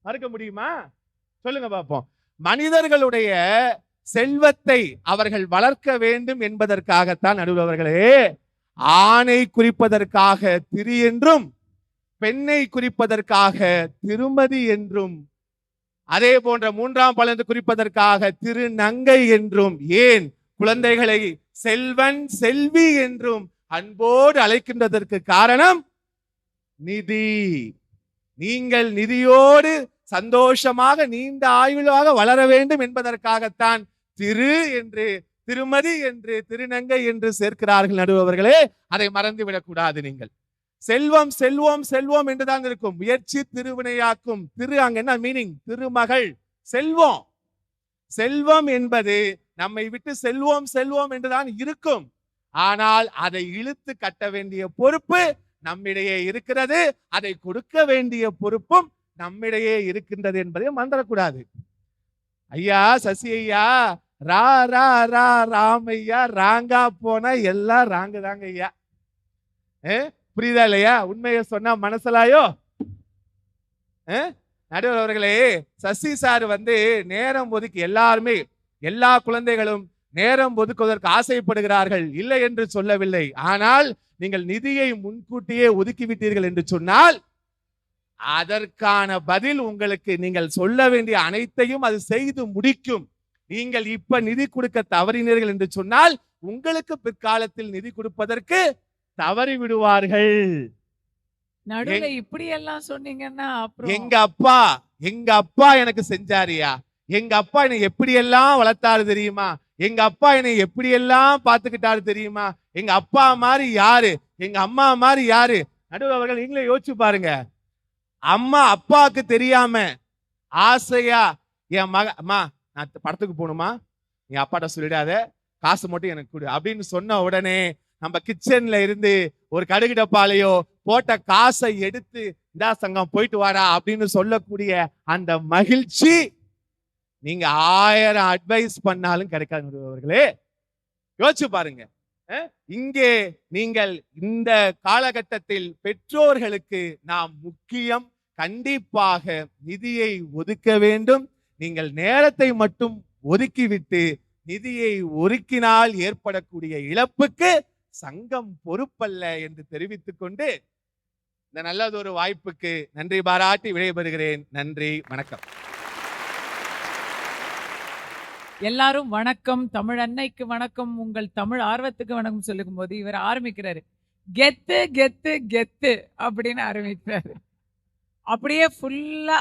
மறுக்க முடியுமா? சொல்லுங்க பாப்போம். மனிதர்களுடைய செல்வத்தை அவர்கள் வளர்க்க வேண்டும் என்பதற்காகத்தான் நடுவர்களே ஆணை குறிப்பதற்காக திரு என்றும், பெண்ணை குறிப்பதற்காக திருமதி என்றும், அதே போன்ற மூன்றாம் பலந்து குறிப்பதற்காக திருநங்கை என்றும், ஏன் குழந்தைகளை செல்வன் செல்வி என்றும் அன்போடு அழைக்கின்றதற்கு காரணம் நிதி. நீங்கள் நிதியோடு சந்தோஷமாக நீண்ட ஆயுளாக வளர வேண்டும் என்பதற்காகத்தான் திரு என்று, திருமதி என்று, திருநங்கை என்று சேர்க்கிறார்கள் நடுவர்களே. அதை மறந்துவிடக் கூடாது. நீங்கள் செல்வம் செல்வம் செல்வம் என்றுதான் இருக்கும். முயற்சி திருவினையாக்கும். திரு அங்க என்ன மீனிங்? திருமகள். செல்வம் செல்வம் என்பது நம்மை விட்டு செல்வம் செல்வம் என்றுதான் இருக்கும். ஆனால் அதை இழுத்து கட்ட வேண்டிய பொறுப்பு நம்மிடையே இருக்கிறது. அதை கொடுக்க வேண்டிய பொறுப்பும் நம்மிடையே இருக்கின்றது என்பதை மறந்துடக்கூடாது. ஐயா சசி ஐயா, ரா ரா ரா ராமையா, ராங்கா போனா எல்லாம் ராங்கு தாங்க ஐயா. புரியுதா இல்லையா? உண்மையை சொன்னா மனசலாயோ? நடுவர் அவர்களே, சசி சார் நேரம் ஒதுக்கி, எல்லாருமே எல்லா குழந்தைகளும் நேரம் ஒதுக்குவதற்கு ஆசைப்படுகிறார்கள், இல்லை என்று சொல்லவில்லை. ஆனால் நீங்கள் நிதியை முன்கூட்டியே ஒதுக்கிவிட்டீர்கள் என்று சொன்னால் அதற்கான பதில் உங்களுக்கு, நீங்கள் சொல்ல வேண்டிய அனைத்தையும் அது செய்து முடிக்கும். நீங்கள் இப்ப நிதி கொடுக்க தவறினீர்கள் என்று சொன்னால் உங்களுக்கு பிற்காலத்தில் நிதி கொடுப்பதற்கு தவறி விடுவார்கள். நடுவுல இப்படி எல்லாம் சொன்னீங்கன்னா அப்புறம் எங்க அப்பா எனக்கு செஞ்சாரியா, எங்க அப்பா என்னை எப்படி எல்லாம் வளர்த்தாரு தெரியுமா, எங்க அப்பா என்னை எப்படி எல்லாம் பாத்துக்கிட்டாரு தெரியுமா, எங்க அப்பா மாதிரி யாரு, எங்க அம்மா மாதிரி யாரு? நடுவர் அவர்கள் நீங்களே யோசிச்சு பாருங்க. அம்மா அப்பாவுக்கு தெரியாம ஆசையா என் மக, அம்மா நான் படத்துக்கு போகணுமா, நீ அப்பாட்ட சொல்லிடாத, காசு மட்டும் எனக்கு கொடு அப்படின்னு சொன்ன உடனே நம்ம கிச்சன்ல இருந்து ஒரு கடுகு டப்பாலையோ போட்ட காசை எடுத்து இந்தா சங்கம் போயிட்டு வாடா அப்படின்னு சொல்லக்கூடிய அந்த மகிழ்ச்சி நீங்க 1000 அட்வைஸ் பண்ணாலும் கிடைக்காது. யோசிச்சு பாருங்க. இங்கே நீங்கள் இந்த காலகட்டத்தில் பெற்றோர்களுக்கு நாம் முக்கியம். கண்டிப்பாக நிதியை ஒதுக்க வேண்டும். நீங்கள் நேரத்தை மட்டும் ஒதுக்கிவிட்டு நிதியை ஒதுக்கினால் ஏற்படக்கூடிய இழப்புக்கு சங்கம் பொறுப்பல்ல என்று தெரிவித்துக் கொண்டு இந்த நல்லதொரு வாய்ப்புக்கு நன்றி பாராட்டி விடைபெறுகிறேன். நன்றி, வணக்கம். எல்லாரும் வணக்கம், தமிழ் அன்னைக்கு வணக்கம், உங்கள் தமிழ் ஆர்வத்துக்கு வணக்கம் சொல்லும் போது இவர் ஆரம்பிக்கிறாரு கெத்து கெத்து கெத்து அப்படின்னு ஆரம்பிக்கிறாரு. அப்படியே ஃபுல்லா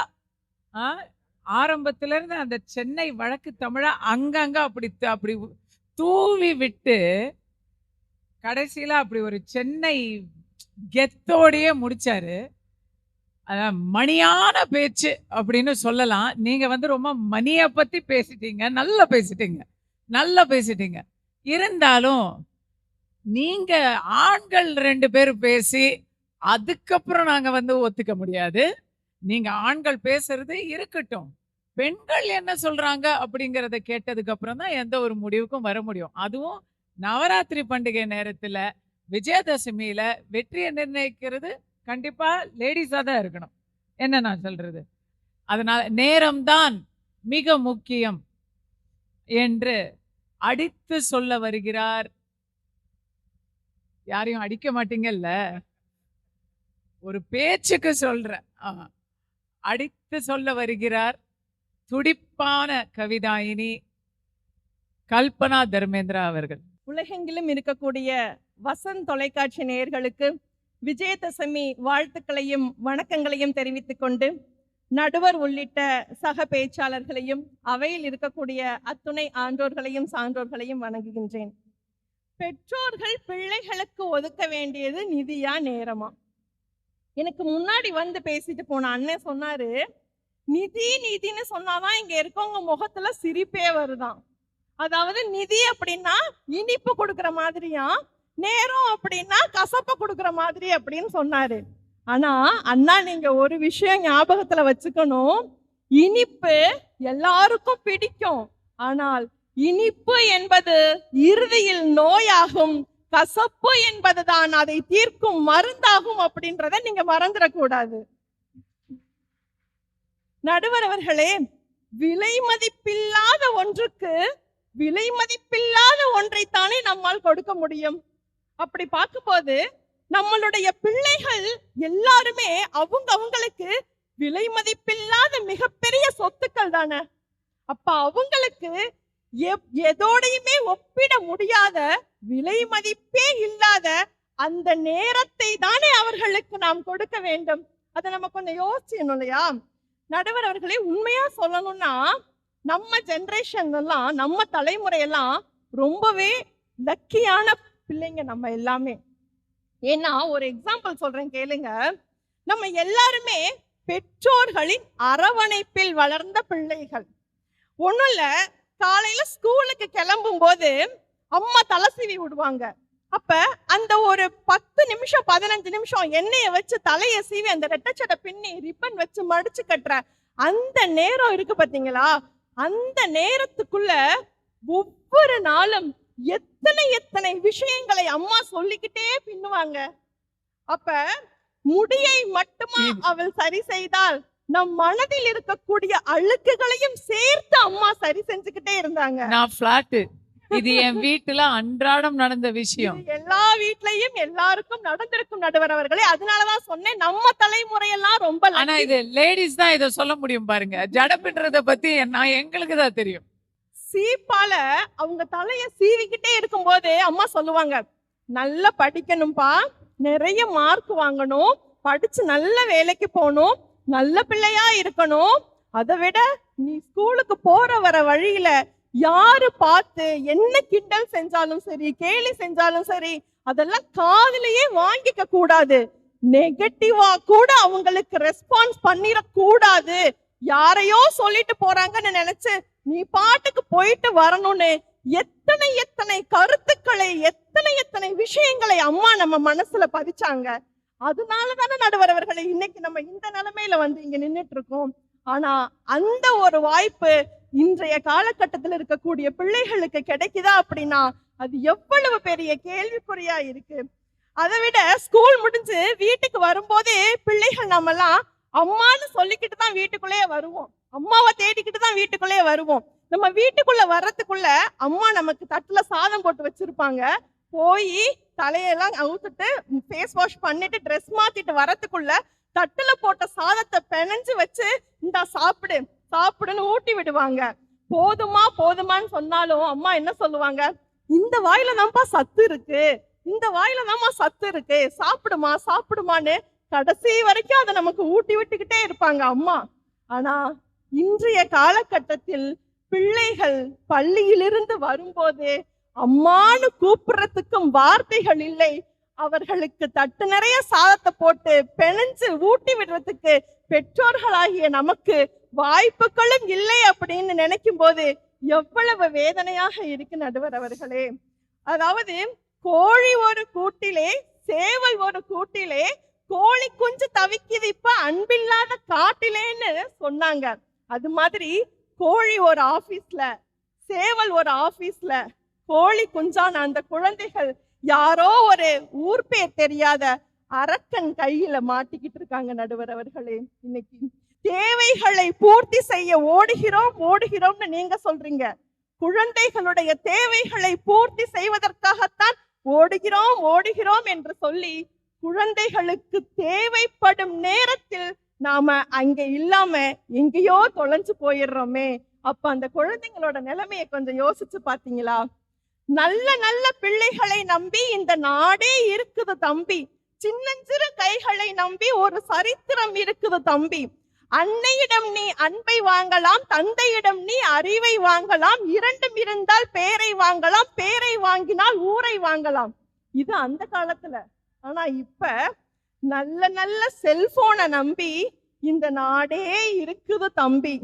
ஆரம்பத்துல இருந்து அந்த சென்னை வழக்கு தமிழா அங்கங்க அப்படி தூவி விட்டு கடைசியில அப்படி ஒரு சென்னை கெத்தோடையே முடிச்சாரு. அதான் மணியான பேச்சு அப்படின்னு சொல்லலாம். நீங்க ரொம்ப மணியை பத்தி பேசிட்டீங்க, நல்லா பேசிட்டீங்க. இருந்தாலும் நீங்க ஆண்கள் 2 பேர் பேசி அதுக்கப்புறம் நாங்க ஒத்துக்க முடியாது. நீங்க ஆண்கள் பேசுறது இருக்கட்டும், பெண்கள் என்ன சொல்றாங்க அப்படிங்கறத கேட்டதுக்கு அப்புறம் தான் எந்த ஒரு முடிவுக்கும் வர முடியும். அதுவும் நவராத்திரி பண்டிகை நேரத்துல, விஜயதசமியில வெற்றியை நிர்ணயிக்கிறது கண்டிப்பா லேடிஸா தான் இருக்கணும். என்ன நான் சொல்றது? அதனால நேரம்தான் மிக முக்கியம் என்று அடித்து சொல்ல வருகிறார். யாரையும் அடிக்க மாட்டீங்கல்ல, ஒரு பேச்சுக்கு சொல்றேன். அடித்து சொல்ல வருகிறார் துடிப்பான கவிதாயினி கல்பனா தர்மேந்திரா அவர்கள். உலகெங்கிலும் இருக்கக்கூடிய வசந்த் தொலைக்காட்சி நேயர்களுக்கு விஜயதசமி வாழ்த்துக்களையும் வணக்கங்களையும் தெரிவித்துக் கொண்டு, நடுவர் உள்ளிட்ட சக பேச்சாளர்களையும் அவையில் இருக்கக்கூடிய அத்துணை ஆன்றோர்களையும் சான்றோர்களையும் வணங்குகின்றேன். பெற்றோர்கள் பிள்ளைகளுக்கு ஒதுக்க வேண்டியது நிதியா நேரமா? எனக்கு முன்னாடி வந்து பேசிட்டு போன அண்ணன் சொன்னாரு, நிதி நிதின்னு சொன்னாதான் இங்க இருக்கவங்க முகத்துல சிரிப்பே வருதான். அதாவது நிதி அப்படின்னா இனிப்பு கொடுக்கற மாதிரியா, நேரம் அப்படின்னா கசப்ப கொடுக்கற மாதிரி அப்படின்னு சொன்னாரு. ஆனா அண்ணா, நீங்க ஒரு விஷயம் ஞாபகத்துல வச்சுக்கணும். இனிப்பு எல்லாருக்கும் பிடிக்கும், ஆனால் இனிப்பு என்பது இறுதியில் நோயாகும், கசப்பு என்பதுதான் அதை தீர்க்கும் மருந்தாகும் அப்படின்றத நீங்க மறந்துடக்கூடாது. நடுவர் அவர்களே, விலை மதிப்பில்லாத ஒன்றுக்கு விலை மதிப்பில்லாத ஒன்றைத்தானே நம்மால் கொடுக்க முடியும். அப்படி பார்க்கும்போது நம்மளுடைய பிள்ளைகள் எல்லாருமே அவங்களுக்கு விலை மதிப்பில்லாத மிகப்பெரிய சொத்துக்கள் தானே. அப்ப அவங்களுக்கு எதோடையுமே ஒப்பிட முடியாத, விலை மதிப்பே இல்லாத அந்த நேரத்தை தானே அவர்களுக்கு நாம் கொடுக்க வேண்டும். அதை நம்ம கொஞ்சம் யோசிச்சணும் இல்லையா? நடுவர் அவர்களே, உண்மையா சொல்லணும்னா நம்ம ஜெனரேஷன் எல்லாம், நம்ம தலைமுறையெல்லாம் ரொம்பவே லக்கியான பிள்ளைங்க நம்ம எல்லாமே. ஏன்னா ஒரு எக்ஸாம்பிள் சொல்றேன் கேளுங்க. நம்ம எல்லாருமே பெற்றோர்களின் அரவணைப்பில் வளர்ந்த பிள்ளைகள். ஒண்ணும் இல்ல, காலையில ஸ்கூலுக்கு கிளம்பும் போது அம்மா தலை சீவி விடுவாங்க. அப்ப அந்த ஒரு 10 நிமிஷம் 15 நிமிஷம் எண்ணெயை வச்சு தலையை சீவி அந்த ரெட்டச்சடை பின்னி ரிப்பன் வச்சு மடிச்சு கட்டுற அந்த நேரம் இருக்கு பாத்தீங்களா? அந்த நேரத்துக்குள்ள ஒவ்வொரு நாளும் எத்தனை விஷயங்களை அம்மா சொல்லிக்கிட்டே பின்னுவாங்க. அப்ப முடியை மட்டுமா அவள் சரி செய்தால் நம் மனதில் இருக்கக்கூடிய அழுக்குகளையும் சேர்த்து அம்மா சரி செஞ்சுக்கிட்டே இருந்தாங்க. நான் பிளாட், இது என் வீட்டுல அன்றாடம் நடந்த விஷயம். எல்லா வீட்லயும் எல்லாருக்கும் நடந்திருக்கும் நடுவர் அவர்களே. அதனாலதான் சொன்னேன், நம்ம தலைமுறையெல்லாம் ரொம்ப. ஆனா இது லேடிஸ் தான் இதை சொல்ல முடியும் பாருங்க. ஜடப்பின்றத பத்தி எங்களுக்கு தான் தெரியும். சீப்பால அவங்க தலைய சீவிக்கிட்டே இருக்கும் போது அம்மா சொல்லுவாங்க, நல்லா படிக்கணும்பா, நிறைய மார்க் வாங்கணும், படிச்சு நல்ல வேலைக்கு போகணும், நல்ல பிள்ளையா இருக்கணும். அதை விட நீ ஸ்கூலுக்கு போற வர வழியில யாரு பார்த்து என்ன கிண்டல் செஞ்சாலும் சரி, கேலி செஞ்சாலும் சரி, அதெல்லாம் காதுலயே வாங்கிக்க கூடாது. நெகட்டிவா கூட அவங்களுக்கு ரெஸ்பான்ஸ் பண்ணிட கூடாது. யாரையோ சொல்லிட்டு போறாங்கன்னு நினைச்சு நீ பாட்டுக்கு போயிட்டு வரணும்னு எத்தனை கருத்துக்களை, எத்தனை விஷயங்களை அம்மா நம்ம மனசுல பதிச்சாங்க. அதனாலதானே நடுவர் அவர்களை இன்னைக்கு நம்ம இந்த நிலைமையில வந்து இங்க நின்னுட்டு இருக்கோம். ஆனா அந்த ஒரு வாய்ப்பு இன்றைய காலகட்டத்தில் இருக்கக்கூடிய பிள்ளைகளுக்கு கிடைக்குதா அப்படின்னா அது எவ்வளவு பெரிய கேள்விக்குறியா இருக்கு. அதை விட ஸ்கூல் முடிஞ்சு வீட்டுக்கு வரும்போதே பிள்ளைகள் நம்மெல்லாம் அம்மான்னு சொல்லிக்கிட்டு தான் வீட்டுக்குள்ளேயே வருவோம், அம்மாவை தேடிக்கிட்டு தான் வீட்டுக்குள்ளேயே வருவோம். நம்ம வீட்டுக்குள்ள வர்றதுக்குள்ள அம்மா நமக்கு தட்டுல சாதம் போட்டு வச்சிருப்பாங்க. போய் தலையெல்லாம் அவுத்துட்டு ஃபேஸ் வாஷ் பண்ணிட்டு ட்ரெஸ் மாத்திட்டு வரத்துக்குள்ள தட்டுல போட்ட சாதத்தை பெனஞ்சு வச்சு இந்தா சாப்பிடு சாப்பிடுன்னு ஊட்டி விடுவாங்க. போதுமான்னு சொன்னாலும் அம்மா என்ன சொல்லுவாங்க, இந்த வாயில தான்ப்பா சத்து இருக்கு, இந்த வாயில தான்மா சத்து இருக்கு, சாப்பிடுமான்னு கடைசி வரைக்கும் அதை நமக்கு ஊட்டி விட்டுக்கிட்டே இருப்பாங்க அம்மா. ஆனா இன்றைய காலகட்டத்தில் பிள்ளைகள் பள்ளியிலிருந்து வரும்போது அம்மானு கூப்பிடுறதுக்கும் வார்த்தைகள் இல்லை. அவர்களுக்கு தட்டு நிறைய சாதத்தை போட்டு பெனஞ்சு ஊட்டி விடுறதுக்கு பெற்றோர்களாகிய நமக்கு வாய்ப்புகளும் இல்லை அப்படின்னு நினைக்கும் போது எவ்வளவு வேதனையாக இருக்கு நடுவர் அவர்களே. அதாவது கோழி ஒரு கூட்டிலே, சேவல் ஒரு கூட்டிலே, கோழி குஞ்சு தவிக்குது இப்ப அன்பில்லாத காட்டிலேன்னு சொன்னாங்க. அது மாதிரி கோழி ஒரு ஆபீஸ்ல, சேவல் ஒரு ஆபீஸ்ல, கோழி குஞ்சான அந்த குழந்தைகள் யாரோ ஒரு ஊர் பேர் தெரியாத அரக்கன் கையில மாட்டிக்கிட்டு இருக்காங்க நடுவர் அவர்களே. இன்னைக்கு தேவைகளை பூர்த்தி செய்ய ஓடுகிறோம்னு நீங்க சொல்றீங்க. குழந்தைகளுடைய தேவைகளை பூர்த்தி செய்வதற்காகத்தான் ஓடுகிறோம் என்று சொல்லி குழந்தைகளுக்கு தேவைப்படும் நேரத்தில் நாம அங்க இல்லாம எங்கேயோ தொலைஞ்சு போயிடுறோமே. அப்ப அந்த குழந்தைங்களோட நிலைமையை கொஞ்சம் யோசிச்சு பாத்தீங்களா? நல்ல பிள்ளைகளை நம்பி இந்த நாடே இருக்குது தம்பி. சின்னஞ்சிறு கைகளை நம்பி ஒரு சரித்திரம் இருக்குது தம்பி. அன்னையிடம் நீ அன்பை வாங்கலாம், தந்தையிடம் நீ அறிவை வாங்கலாம், இரண்டும் இருந்தால் பேரை வாங்கலாம், பேரை வாங்கினால் ஊரை வாங்கலாம். இது அந்த காலத்துல. ஆனா இப்ப நல்ல நல்ல செல்போனை நம்பி இந்த நாடே இருக்குது தம்பி.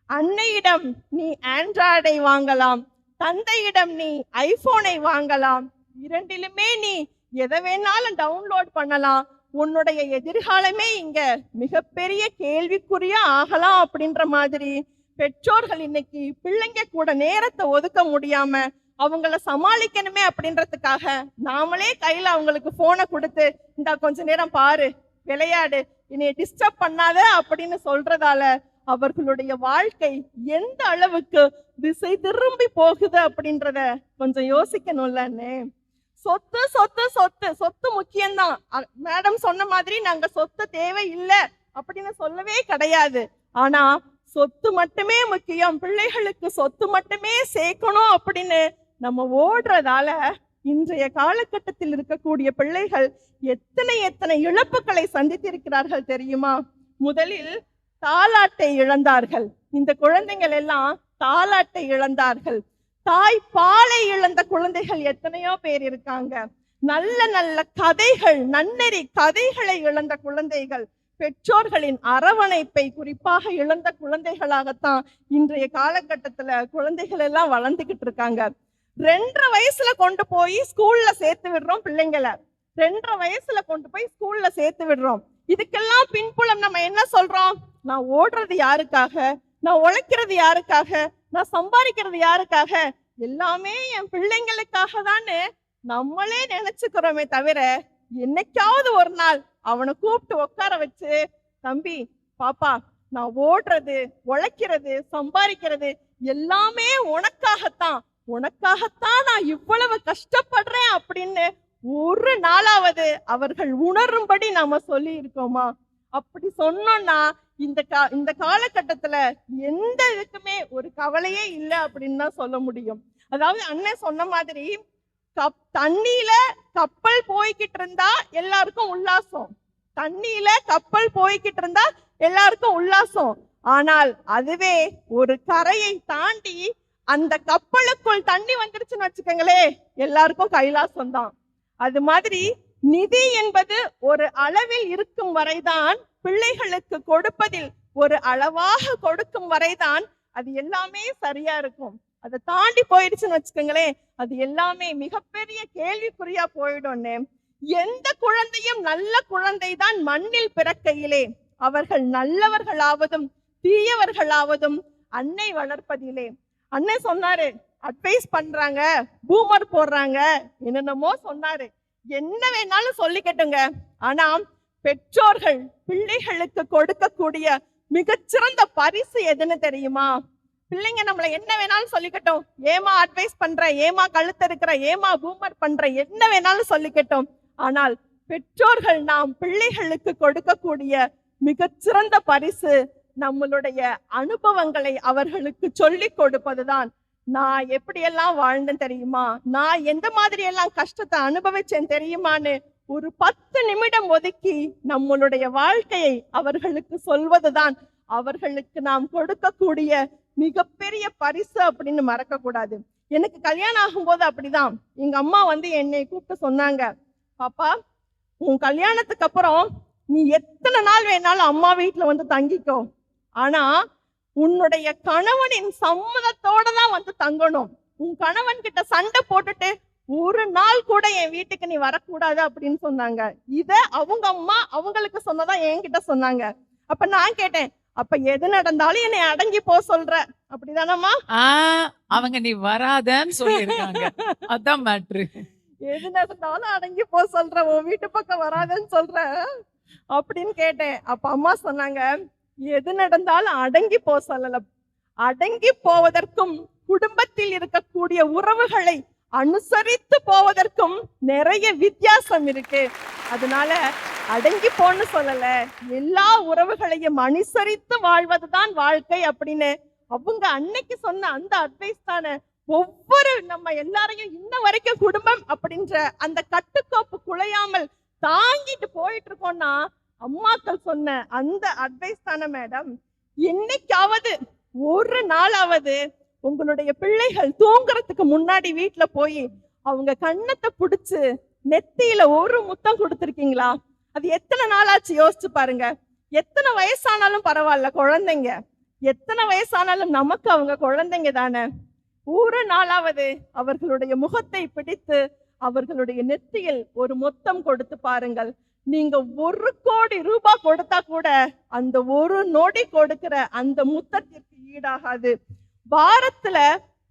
அன்னையிடம் நீ ஆண்ட்ராய்டை வாங்கலாம், தந்தையிடம் நீ ஐபோனை வாங்கலாம், இரண்டிலுமே நீ எதை வேணாலும் டவுன்லோட் பண்ணலாம். உன்னுடைய எதிர்காலமே இங்க மிகப்பெரிய கேள்விக்குறியா ஆகலாம் அப்படின்ற மாதிரி பெற்றோர்கள் இன்னைக்கு பிள்ளைங்க கூட நேரத்தை ஒதுக்க முடியாம அவங்கள சமாளிக்கணுமே அப்படின்றதுக்காக நாமளே கையில அவங்களுக்கு போனை கொடுத்து இந்த கொஞ்ச நேரம் பாரு, விளையாடு, என்னைய டிஸ்டர்ப் பண்ணாத அப்படின்னு சொல்றதால அவர்களுடைய வாழ்க்கை எந்த அளவுக்கு திசை திரும்பி போகுது அப்படின்றத கொஞ்சம் யோசிக்கணும்லன்னு. சொத்து சொத்து சொத்து சொத்து முக்கியம்தான். மேடம் சொன்ன மாதிரி நாங்க சொத்து தேவை இல்லை அப்படின்னு சொல்லவே கிடையாது. ஆனா சொத்து மட்டுமே முக்கியம், பிள்ளைகளுக்கு சொத்து மட்டுமே சேர்க்கணும் அப்படின்னு நம்ம ஓடுறதால இன்றைய காலகட்டத்தில் இருக்கக்கூடிய பிள்ளைகள் எத்தனை எத்தனை இழப்புகளை சந்தித்திருக்கிறார்கள் தெரியுமா? முதலில் தாலாட்டை இழந்தார்கள். இந்த குழந்தைகள் எல்லாம் தாலாட்டை இழந்தார்கள். தாய் பாலை இழந்த குழந்தைகள் எத்தனையோ பேர் இருக்காங்க. நல்ல நல்ல கதைகள், நன்னெறி கதைகளை இழந்த குழந்தைகள், பெற்றோர்களின் அரவணைப்பை குறிப்பாக இழந்த குழந்தைகளாகத்தான் இன்றைய காலகட்டத்துல குழந்தைகள் எல்லாம் வளர்ந்துகிட்டு இருக்காங்க. 2.5 வயசுல கொண்டு போய் ஸ்கூல்ல சேர்த்து விடுறோம் பிள்ளைங்களை. 2.5 வயசுல கொண்டு போய் ஸ்கூல்ல சேர்த்து விடுறோம். இதுக்கெல்லாம் பின்புலம் நம்ம என்ன சொல்றோம்? நான் ஓடுறது யாருக்காக? நான் உழைக்கிறது யாருக்காக? நான் சம்பாதிக்கிறது யாருக்காக? எல்லாமே என் பிள்ளைங்களுக்காக தானே நம்மளே நினைச்சுக்கிறோமே தவிர, என்னைக்காவது ஒரு நாள் அவனை கூப்பிட்டு உட்கார வச்சு, தம்பி பாப்பா, நான் ஓடுறது, உழைக்கிறது, சம்பாதிக்கிறது எல்லாமே உனக்காகத்தான், உனக்காகத்தான் நான் இவ்வளவு கஷ்டப்படுறேன் அப்படின்னு ஒரு நாளாவது அவர்கள் உணரும்படி நாம சொல்லி இருக்கோமா? அப்படி சொன்னோம்னா இந்த காலகட்டத்துல எந்த இதுக்குமே ஒரு கவலையே இல்லை அப்படின்னு தான் சொல்ல முடியும். அதாவது அண்ணன் சொன்ன மாதிரி தண்ணியில கப்பல் போய்கிட்டு இருந்தா எல்லாருக்கும் உல்லாசம், தண்ணியில கப்பல் போய்கிட்டு இருந்தா எல்லாருக்கும் உல்லாசம். ஆனால் அதுவே ஒரு கரையை தாண்டி அந்த கப்பலுக்குள் தண்ணி வந்துருச்சுன்னு வச்சுக்கோங்களே, எல்லாருக்கும் கைலாசம் தான். அது மாதிரி நிதி என்பது ஒரு அளவில் இருக்கும் வரைதான், பிள்ளைகளுக்கு கொடுப்பதில் ஒரு அளவாக கொடுக்கும் வரைதான் அது எல்லாமே சரியா இருக்கும். அதை தாண்டி போயிடுச்சுன்னு வச்சுக்கோங்களேன், அது எல்லாமே மிகப்பெரிய கேள்விக்குறியா போயிடும்னு. எந்த குழந்தையும் நல்ல குழந்தைதான் மண்ணில் பிறக்கையிலே, அவர்கள் நல்லவர்களாவதும் தீயவர்களாவதும் அன்னை வளர்ப்பதிலே. அண்ணன் சொன்னாரு, அட்வைஸ் பண்றாங்க, பூமர் போடுறாங்க, என்னென்னமோ சொன்னாரு. என்ன வேணாலும் சொல்லிக்கட்டுங்க, ஆனா பெற்றோர்கள் பிள்ளைகளுக்கு கொடுக்கக்கூடிய மிகச்சிறந்த பரிசு எதுன்னு தெரியுமா? பிள்ளைங்க நம்மள என்ன வேணாலும் சொல்லிக்கட்டும், ஏமா அட்வைஸ் பண்ற, ஏமா கழுத்து இருக்கிற, ஏமா பூமர் பண்ற, என்ன வேணாலும் சொல்லிக்கட்டும், ஆனால் பெற்றோர்கள் நாம் பிள்ளைகளுக்கு கொடுக்கக்கூடிய மிகச்சிறந்த பரிசு நம்மளுடைய அனுபவங்களை அவர்களுக்கு சொல்லி கொடுப்பதுதான். நான் எப்படியெல்லாம் வாழ்ந்தேன் தெரியுமா, நான் எந்த மாதிரி எல்லாம் கஷ்டத்தை அனுபவிச்சேன் தெரியுமான்னு ஒரு 10 நிமிடம் ஒதுக்கி நம்மளுடைய வாழ்க்கையை அவர்களுக்கு சொல்வதுதான் அவர்களுக்கு நாம் கொடுக்கக்கூடிய மிகப்பெரிய பரிசு அப்படின்னு மறக்க கூடாது. எனக்கு கல்யாணம் ஆகும்போது அப்படிதான். எங்க அம்மா என்னை கூப்பிட்டு சொன்னாங்க, பாப்பா உன் கல்யாணத்துக்கு அப்புறம் நீ எத்தனை நாள் வேணாலும் அம்மா வீட்டுல தங்கிக்கோ, ஆனா உன்னுடைய கணவனின் சம்மதத்தோட தான் தங்கணும். உன் கணவன் கிட்ட சண்டை போட்டுட்டு ஒரு நாள் கூட என் வீட்டுக்கு நீ வரக்கூடாது அப்படின்னு சொன்னாங்க. இத அவங்க அம்மா அவங்களுக்கு சொன்னதா என்கிட்ட சொன்னாங்க. அப்ப நான் கேட்டேன், அப்ப எது நடந்தாலும் என்னை அடங்கி போ சொல்ற, அப்படிதானம்மா? அவங்க நீ வராதன்னு சொல்லிருக்காங்க, அதான் மேட்ரு. எது நடந்தாலும் அடங்கி போ சொல்ற, உன் வீட்டு பக்கம் வராதன்னு சொல்ற அப்படின்னு கேட்டேன். அப்ப அம்மா சொன்னாங்க, எது நடந்தாலும் அடங்கி போ சொல்லல, அடங்கி போவதற்கும் குடும்பத்தில் இருக்கக்கூடிய உறவுகளை அனுசரித்து போவதற்கும் நிறைய வித்தியாசம் இருக்கு. அதனால அடங்கி போன்னு சொல்லல, எல்லா உறவுகளையும் அனுசரித்து வாழ்வதுதான் வாழ்க்கை அப்படின்னு அவங்க அன்னைக்கு சொன்ன அந்த அட்வைஸ் தானே ஒவ்வொரு நம்ம எல்லாரையும் இன்ன வரைக்கும் குடும்பம் அப்படின்ற அந்த கட்டுக்கோப்பு குலையாமல் தாங்கிட்டு போயிட்டு இருக்கோம்னா அம்மாக்கள் சொன்ன அந்த அட்வைஸ் தானே மேடம். என்னைக்காவது ஒரு நாளாவது உங்களுடைய பிள்ளைகள் தூங்குறதுக்கு முன்னாடி வீட்டுல போய் அவங்க கண்ணத்தை புடிச்சு நெத்தியில ஒரு முத்தம் கொடுத்திருக்கீங்களா? அது எத்தனை நாளாச்சு யோசிச்சு பாருங்க. எத்தனை வயசானாலும் பரவாயில்ல, குழந்தைங்க எத்தனை வயசானாலும் நமக்கு அவங்க குழந்தைங்க தானே. ஒரு நாளாவது அவர்களுடைய முகத்தை பிடித்து அவர்களுடைய நெத்தியில் ஒரு முத்தம் கொடுத்து பாருங்கள். நீங்க 1 கோடி ரூபாய் கொடுத்தா கூட அந்த ஒரு நொடி கொடுக்கிற அந்த முத்தத்திற்கு ஈடாகாது. வாரத்துல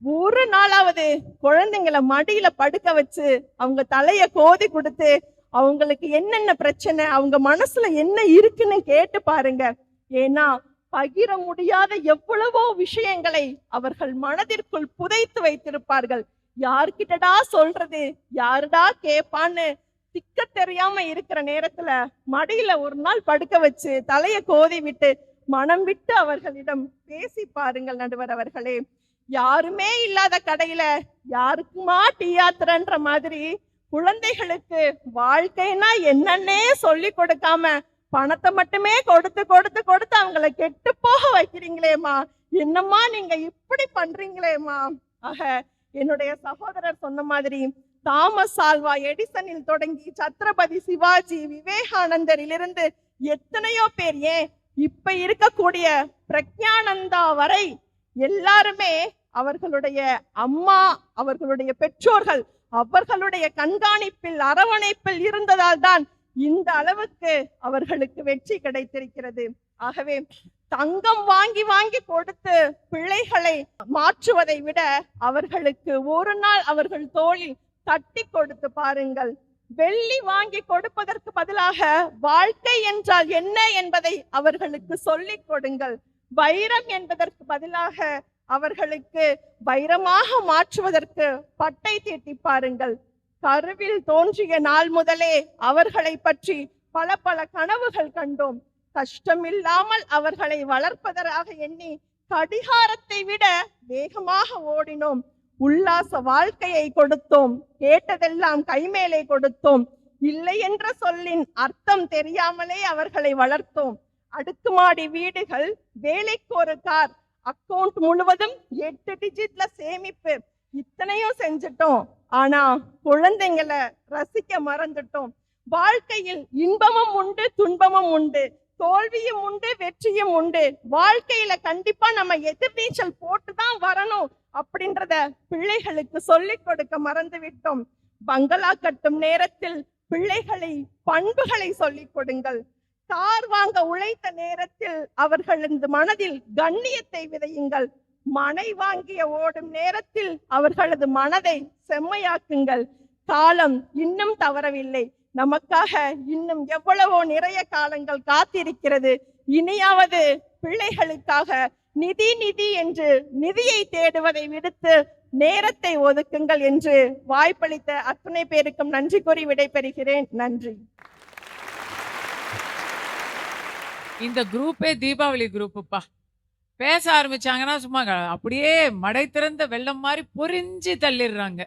ஒரு நாளாவது குழந்தைங்களை மடியில படுக்க வச்சு அவங்க தலைய கோதி கொடுத்து அவங்களுக்கு என்னென்ன பிரச்சனை, அவங்க மனசுல என்ன இருக்குன்னு கேட்டு பாருங்க. ஏன்னா பகிர முடியாத எவ்வளவோ விஷயங்களை அவர்கள் மனதிற்குள் புதைத்து வைத்திருப்பார்கள். யார்கிட்டடா சொல்றது, யாருடா கேப்பான்னு திக்க தெரியாம இருக்கிற நேரத்துல மடியில ஒரு நாள் படுக்க வச்சு தலைய கோதி விட்டு மனம் விட்டு அவர்களிடம் பேசி பாருங்கள் நடுவர் அவர்களே. யாருமே இல்லாத கடையில யாருக்குமா டீ ஆத்துறன்ற மாதிரி குழந்தைகளுக்கு வாழ்க்கைனா என்னன்னே சொல்லி கொடுக்காம பணத்தை மட்டுமே கொடுத்து கொடுத்து கொடுத்து அவங்கள கெட்டு போக வைக்கிறீங்களேம்மா, என்னம்மா நீங்க இப்படி பண்றீங்களேம்மா. ஆக என்னுடைய சகோதரர் சொன்ன மாதிரி தாமஸ் ஆல்வா எடிசனில் தொடங்கி சத்ரபதி சிவாஜி, விவேகானந்தரிலிருந்து எத்தனையோ பேர், ஏன் இப்ப இருக்கக்கூடிய பிரக்ஞானந்தா வரை எல்லாருமே அவர்களுடைய அம்மா, அவர்களுடைய பெற்றோர்கள் அவர்களுடைய கண்காணிப்பில் அரவணைப்பில் இருந்ததால் தான் இந்த அளவுக்கு அவர்களுக்கு வெற்றி கிடைத்திருக்கிறது. ஆகவே தங்கம் வாங்கி வாங்கி கொடுத்து பிள்ளைகளை மாற்றுவதை விட அவர்களுக்கு ஒரு நாள் அவர்கள் தோளில் தட்டி கொடுத்து பாருங்கள். வெள்ளி வாங்கி கொடுப்பதற்கு பதிலாக வாழ்க்கை என்றால் என்ன என்பதை அவர்களுக்கு சொல்லிக் கொடுங்கள். வைரம் என்பதற்கு பதிலாக அவர்களுக்கு வைரமாக மாற்றுவதற்கு பட்டை தீட்டி பாருங்கள். கருவில் தோன்றிய நாள் முதலே அவர்களை பற்றி பல பல கனவுகள் கண்டோம். கஷ்டமில்லாமல் அவர்களை வளர்ப்பதற்காக எண்ணி கடிகாரத்தை விட வேகமாக ஓடினோம். உல்லாச வாழ்க்கையை கொடுத்தோம், கேட்டதெல்லாம் கைமேலே கொடுத்தோம். இல்லை என்ற சொல்லின் அர்த்தம் தெரியாமலே அவர்களை வளர்த்தோம். அடுக்குமாடி வீடுகள், வேலைக்கு ஒரு கார், அக்கவுண்ட் முழுவதும் 8 டிஜிட்ல சேமிப்பு, இத்தனையும் செஞ்சுட்டோம். ஆனா குழந்தைங்களை ரசிக்க மறந்துட்டோம். வாழ்க்கையில் இன்பமும் உண்டு, துன்பமும் உண்டு, தோல்வியும் உண்டு, வெற்றியும் உண்டு. வாழ்க்கையில கண்டிப்பா நம்ம எதிர்நீச்சல் போட்டுதான் வரணும் அப்படின்றத பிள்ளைகளுக்கு சொல்லிக் கொடுக்க மறந்து விட்டோம். பங்களா கட்டும் நேரத்தில் பிள்ளைகளை பண்புகளை சொல்லிக் கொடுங்கள். கார் வாங்க உழைத்த நேரத்தில் அவர்களது மனதில் கண்ணியத்தை விதையுங்கள். மனை வாங்கிய ஓடும் நேரத்தில் அவர்களது மனதை செம்மையாக்குங்கள். காலம் இன்னும் தவறவில்லை. நமக்காக இன்னும் எவ்வளவோ நிறைய காலங்கள் காத்திருக்கிறது. இனியாவது பிள்ளைகளுக்காக நிதி நிதி என்று நிதியை தேடுவதை விடுத்து நேரத்தை ஒதுக்குங்கள் என்று வாய்ப்பளித்த அத்தனை பேருக்கும் நன்றி கூறி விடைபெறுகிறேன். நன்றி. இந்த குரூப்பே தீபாவளி குரூப்புப்பா. பேச ஆரம்பிச்சாங்கன்னா சும்மா அப்படியே மடை திறந்த வெள்ளம் மாதிரி பொறிஞ்சு தள்ளிடுறாங்க.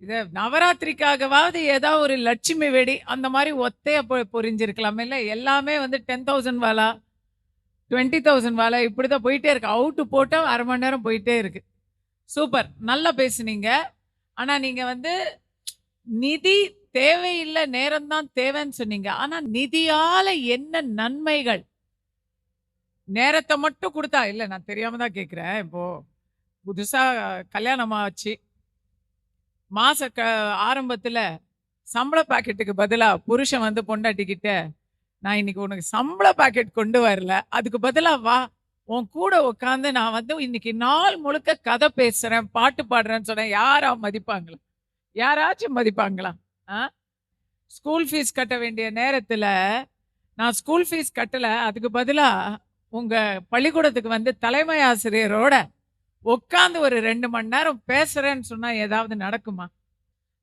இதை நவராத்திரிக்காகவாவது ஏதாவது ஒரு லட்சுமி வெடி அந்த மாதிரி ஒத்தைய பொறிஞ்சிருக்கலாமே. இல்லை, எல்லாமே வந்து 10,000 வாலா, 20,000 வாலா, இப்படிதான் போயிட்டே இருக்கு. அவுட்டு போட்டால் அரை மணி நேரம் போயிட்டே இருக்கு. சூப்பர், நல்லா பேசுனீங்க. ஆனா நீங்க வந்து நிதி தேவையில்லை, நேரம் தான் தேவைன்னு சொன்னீங்க. ஆனா நிதியால என்ன நன்மைகள்? நேரத்தை மட்டும் கொடுத்தா இல்லை, நான் தெரியாம தான் கேட்குறேன். இப்போ புதுசா கல்யாணம் ஆச்சு, மாச ஆரம்பத்துல சம்பள பாக்கெட்டுக்கு பதிலா புருஷன் வந்து பொண்டாட்டிக்கிட்ட, நான் இன்னைக்கு உனக்கு சம்பள பாக்கெட் கொண்டு வரல, அதுக்கு பதிலா வா, உன் கூட உட்காந்து நான் வந்து இன்னைக்கு நாள் முழுக்க கதை பேசுறேன், பாட்டு பாடுறேன்னு சொன்னேன். யாரா மதிப்பாங்களா? யாராச்சும் மதிப்பாங்களா? ஸ்கூல் ஃபீஸ் கட்ட வேண்டிய நேரத்துல நான் ஸ்கூல் ஃபீஸ் கட்டல, அதுக்கு பதிலா உங்க பள்ளிக்கூடத்துக்கு வந்து தலைமை ஆசிரியரோட உட்காந்து ஒரு 2 மணி நேரம் பேசுறேன்னு சொன்னா ஏதாவது நடக்குமா?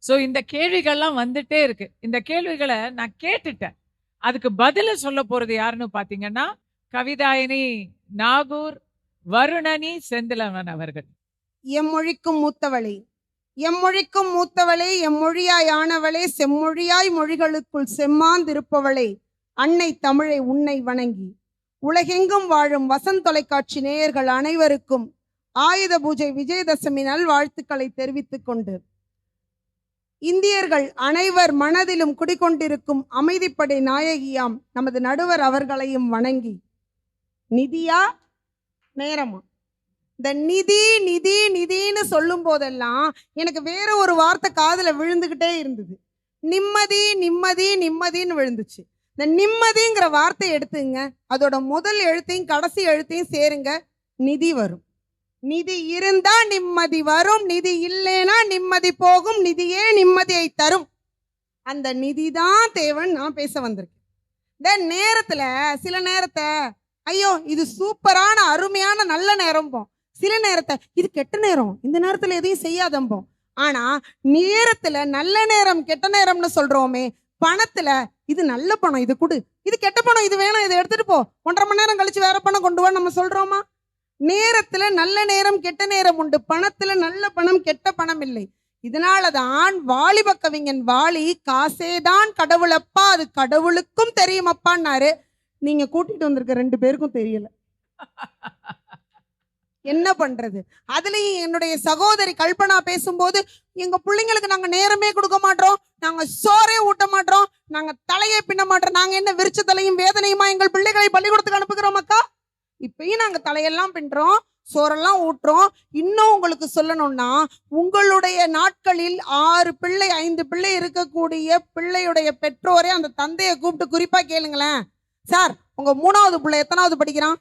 ஸோ இந்த கேள்விகள்லாம் வந்துட்டே இருக்கு. இந்த கேள்விகளை நான் கேட்டுட்டேன். அதுக்கு பதில சொல்ல போறது யாருன்னு பாத்தீங்கன்னா கவிதாயினி நாகூர் வருணனி செந்திலவன் அவர்கள். எம்மொழிக்கும் மூத்தவளே, எம்மொழிக்கும் மூத்தவளே, எம்மொழியாய் ஆனவளே, செம்மொழியாய் மொழிகளுக்குள் செம்மாந்திருப்பவளே, அன்னை தமிழை உன்னை வணங்கி உலகெங்கும் வாழும் வசந்த் தொலைக்காட்சி நேயர்கள் அனைவருக்கும் ஆயுத பூஜை விஜயதசமி நல்வாழ்த்துக்களை தெரிவித்துக் கொண்டு, இந்தியர்கள் அனைவர் மனதிலும் குடிகொண்டிருக்கும் அமைதிப்படை நாயகியாம் நமது நடுவர் அவர்களையும் வணங்கி, நிதியா நேரமா, இந்த நிதி நிதி நிதின்னு சொல்லும் போதெல்லாம் எனக்கு வேற ஒரு வார்த்தை காதுல விழுந்துகிட்டே இருந்தது. நிம்மதி நிம்மதி நிம்மதின்னு விழுந்துச்சு. இந்த நிம்மதிங்கிற வார்த்தை எடுத்துங்க, அதோட முதல் எழுத்தையும் கடைசி எழுத்தையும் சேருங்க, நிதி வரும். நிதி இருந்தா நிம்மதி வரும், நிதி இல்லைன்னா நிம்மதி போகும், நிதியே நிம்மதியை தரும். அந்த நிதி தான் தேவன் நான் பேச வந்திருக்கேன். இந்த நேரத்துல சில நேரத்தை ஐயோ இது சூப்பரான அருமையான நல்ல நேரம் போம், சில நேரத்தை இது கெட்ட நேரம், இந்த நேரத்துல எதையும் செய்யாதம்போம். ஆனா நேரத்துல நல்ல நேரம் கெட்ட நேரம்னு சொல்றோமே, பணத்துல இது நல்ல பணம் இது கொடு, இது கெட்ட பணம் இது வேணாம் இதை எடுத்துட்டு போ, 1.5 மணி நேரம் கழிச்சு வேற பணம் கொண்டு வா நம்ம சொல்றோமா? நேரத்துல நல்ல நேரம் கெட்ட நேரம் உண்டு, பணத்துல நல்ல பணம் கெட்ட பணம் இல்லை. இதனாலதான் வாலிப கவிஞன் வாலி காசேதான் கடவுளப்பா, அது கடவுளுக்கும் தெரியுமப்பான்னாரு. நீங்க கூட்டிட்டு வந்திருக்க 2 பேருக்கும் தெரியல, என்ன பண்றது? அதுலயும் என்னுடைய சகோதரி கல்பனா பேசும்போது, எங்க பிள்ளைங்களுக்கு நாங்க நேரமே கொடுக்க மாட்டோம், நாங்க சோறே ஊட்ட மாட்டோம், நாங்க தலையே பின்ன மாட்டோம், நாங்க என்ன விரிச்ச தலையும் வேதனையுமா எங்கள் பிள்ளைகளை பள்ளிக்கூடத்துக்கு அனுப்புகிறோம் அக்கா? இப்பயும் நாங்க தலையெல்லாம் பின்றோம், சோறெல்லாம் ஊட்டுறோம். இன்னும் உங்களுக்கு சொல்லணும்னா, உங்களுடைய நாட்களில் 6 பிள்ளை 5 பிள்ளை இருக்கக்கூடிய பிள்ளையுடைய பெற்றோரே அந்த தந்தையை கூப்பிட்டு குறிப்பா கேளுங்களேன், சார் உங்க 3வது பிள்ளை எத்தனாவது படிக்கிறான்?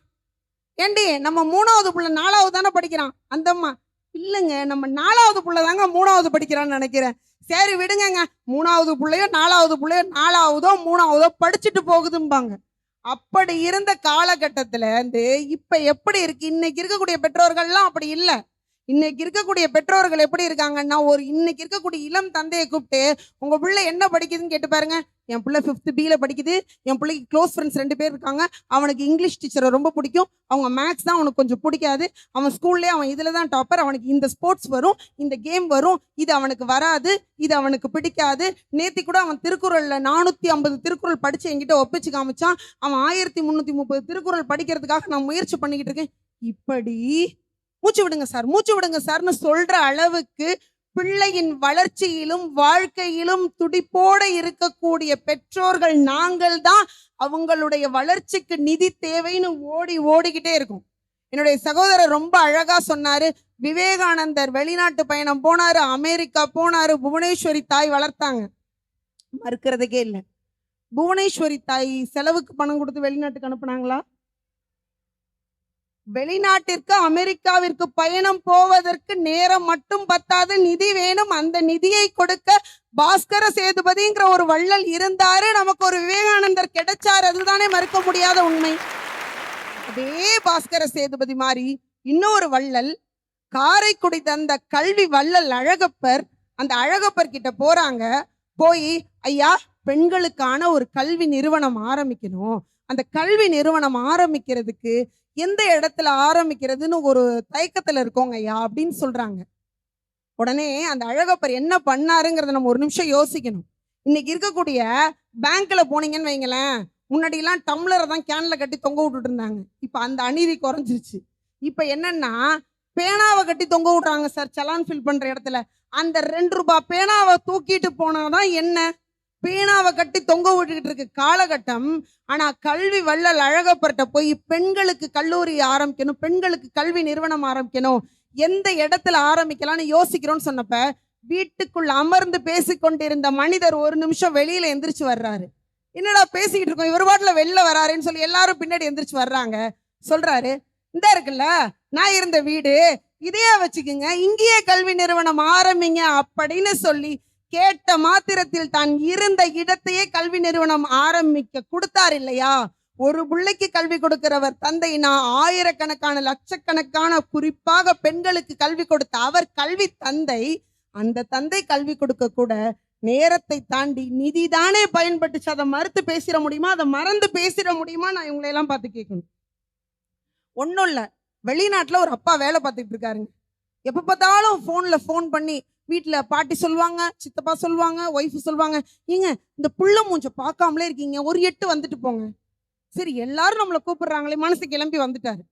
ஏண்டி நம்ம 3வது பிள்ளை 4வது தானே படிக்கிறான்? அந்த அம்மா இல்லைங்க நம்ம 4வது பிள்ளை தாங்க 3வது படிக்கிறான்னு நினைக்கிறேன். சரி விடுங்க, 3வது பிள்ளையோ 4வது பிள்ளையோ 4வதோ 3வதோ படிச்சுட்டு போகுதும்பாங்க. அப்படி இருந்த காலகட்டத்துல இருந்து இப்ப எப்படி இருக்கு? இன்னைக்கு இருக்கக்கூடிய பெற்றோர்கள்லாம் அப்படி இல்லை. இன்னைக்கு இருக்கக்கூடிய பெற்றோர்கள் எப்படி இருக்காங்கன்னா, இன்னைக்கு இருக்கக்கூடிய இளம் தந்தையை கூப்பிட்டு உங்க பிள்ளை என்ன படிக்குதுன்னு கேட்டு பாருங்க. என் பிள்ளை 5th B படிக்குது, என் பிள்ளைக்கு க்ளோஸ் ஃப்ரெண்ட்ஸ் 2 பேர் இருக்காங்க, அவனுக்கு இங்கிலீஷ் டீச்சரை ரொம்ப பிடிக்கும், அவங்க மேக்ஸ் தான் அவனுக்கு கொஞ்சம் பிடிக்காது, அவன் ஸ்கூல்லேயே அவன் இதில் தான் டாப்பர், அவனுக்கு இந்த ஸ்போர்ட்ஸ் வரும், இந்த கேம் வரும், இது அவனுக்கு வராது, இது அவனுக்கு பிடிக்காது. நேத்தி கூட அவன் திருக்குறளில் 450 திருக்குறள் படித்து என்கிட்ட ஒப்பிச்சு காமிச்சான். அவன் 1330 திருக்குறள் படிக்கிறதுக்காக நான் முயற்சி பண்ணிக்கிட்டு இருக்கேன். இப்படி மூச்சு விடுங்க சார் மூச்சு விடுங்க சார்னு சொல்ற அளவுக்கு பிள்ளையின் வளர்ச்சியிலும் வாழ்க்கையிலும் துடிப்போட இருக்கக்கூடிய பெற்றோர்கள் நாங்கள் தான். அவங்களுடைய வளர்ச்சிக்கு நிதி தேவைன்னு ஓடிக்கிட்டே இருக்கும். என்னுடைய சகோதரர் ரொம்ப அழகா சொன்னாரு, விவேகானந்தர் வெளிநாட்டு பயணம் போனாரு, அமெரிக்கா போனாரு, புவனேஸ்வரி தாய் வளர்த்தாங்க, மறுக்கிறதுக்கே இல்லை. புவனேஸ்வரி தாய் செலவுக்கு பணம் கொடுத்து வெளிநாட்டுக்கு அனுப்புனாங்களா? வெளிநாட்டிற்கு அமெரிக்காவிற்கு பயணம் போவதற்கு நேரம் மட்டும் பத்தாது, நிதி வேணும். அந்த நிதியை கொடுக்க பாஸ்கர சேதுபதிங்கிற ஒரு வள்ளல் இருந்தாரு, நமக்கு ஒரு விவேகானந்தர் கிடைச்சாரு, அதுதானே மறுக்க முடியாத உண்மை. அதே பாஸ்கர சேதுபதி மாதிரி இன்னொரு வள்ளல், காரைக்குடி தந்த கல்வி வள்ளல் அழகப்பர், அந்த அழகப்பர் கிட்ட போறாங்க. போய் ஐயா பெண்களுக்கான ஒரு கல்வி நிறுவனம் ஆரம்பிக்கணும், அந்த கல்வி நிறுவனம் ஆரம்பிக்கிறதுக்கு எந்த இடத்துல ஆரம்பிக்கிறதுன்னு ஒரு தயக்கத்துல இருக்கோங்க ஐயா அப்படின்னு சொல்றாங்க. உடனே அந்த அழகப்பர் என்ன பண்ணாருங்கிறத நம்ம ஒரு நிமிஷம் யோசிக்கணும். இன்னைக்கு இருக்கக்கூடிய பேங்க்ல போனீங்கன்னு வைங்களேன், முன்னாடிலாம் டம்ளரை தான் கேன்ல கட்டி தொங்க விட்டுட்டு இருந்தாங்க, இப்ப அந்த அநீதி குறைஞ்சிருச்சு. இப்ப என்னன்னா பேனாவை கட்டி தொங்க விடுறாங்க சார் சலான் ஃபில் பண்ற இடத்துல. அந்த 2 ரூபாய் பேனாவை தூக்கிட்டு போனாதான் என்ன, பேனாவை கட்டி தொங்க விட்டுக்கிட்டு இருக்கு காலகட்டம். ஆனா கல்வி வள்ளல் அழகப்பர்ட்ட போய் பெண்களுக்கு கல்லூரி ஆரம்பிக்கணும், பெண்களுக்கு கல்வி நிறுவனம் ஆரம்பிக்கணும், எந்த இடத்துல ஆரம்பிக்கலாம்னு யோசிக்கிறோம்னு சொன்னப்ப, வீட்டுக்குள்ள அமர்ந்து பேசிக்கொண்டிருந்த மனிதர் ஒரு நிமிஷம் வெளியில எந்திரிச்சு வர்றாரு. என்னடா பேசிக்கிட்டு இருக்கோம், இவர் பாட்டுல வெளில வராருன்னு சொல்லி எல்லாரும் பின்னாடி எந்திரிச்சு வர்றாங்க. சொல்றாரு, இந்த இருக்குல்ல நான் இருந்த வீடு, இதையே வச்சுக்குங்க, இங்கேயே கல்வி நிறுவனம் ஆரம்பிங்க அப்படின்னு சொல்லி கேட்ட மாத்திரத்தில் தான் இருந்த இடத்தையே கல்வி நிறுவனம் ஆரம்பிக்க கொடுத்தார் இல்லையா? ஒரு பிள்ளைக்கு கல்வி கொடுக்கிறவர் தந்தை, நான் ஆயிரக்கணக்கான லட்சக்கணக்கான குறிப்பாக பெண்களுக்கு கல்வி கொடுத்த அவர் கல்வி தந்தை. அந்த தந்தை கல்வி கொடுக்க கூட நேரத்தை தாண்டி நிதி தானே பயன்பட்டுச்சு. அதை மறுத்து பேசிட முடியுமா? அதை மறந்து பேசிட முடியுமா? நான் இவங்களையெல்லாம் பார்த்து கேட்கணும். ஒன்றும் இல்லை, வெளிநாட்டில் ஒரு அப்பா வேலை பார்த்துட்டு இருக்காருங்க. எப்போ பார்த்தாலும் ஃபோனில் ஃபோன் பண்ணி, வீட்டுல பாட்டி சொல்லுவாங்க, சித்தப்பா சொல்லுவாங்க, ஒய்ஃப் சொல்லுவாங்க, ஏங்க இந்த புள்ள மூஞ்ச பார்க்காமலே இருக்கீங்க, ஒரு 8 வந்துட்டு போங்க. சரி, எல்லாரும் நம்மளை கூப்பிடுறாங்களே, மனசு கிளம்பி வந்துட்டாரு.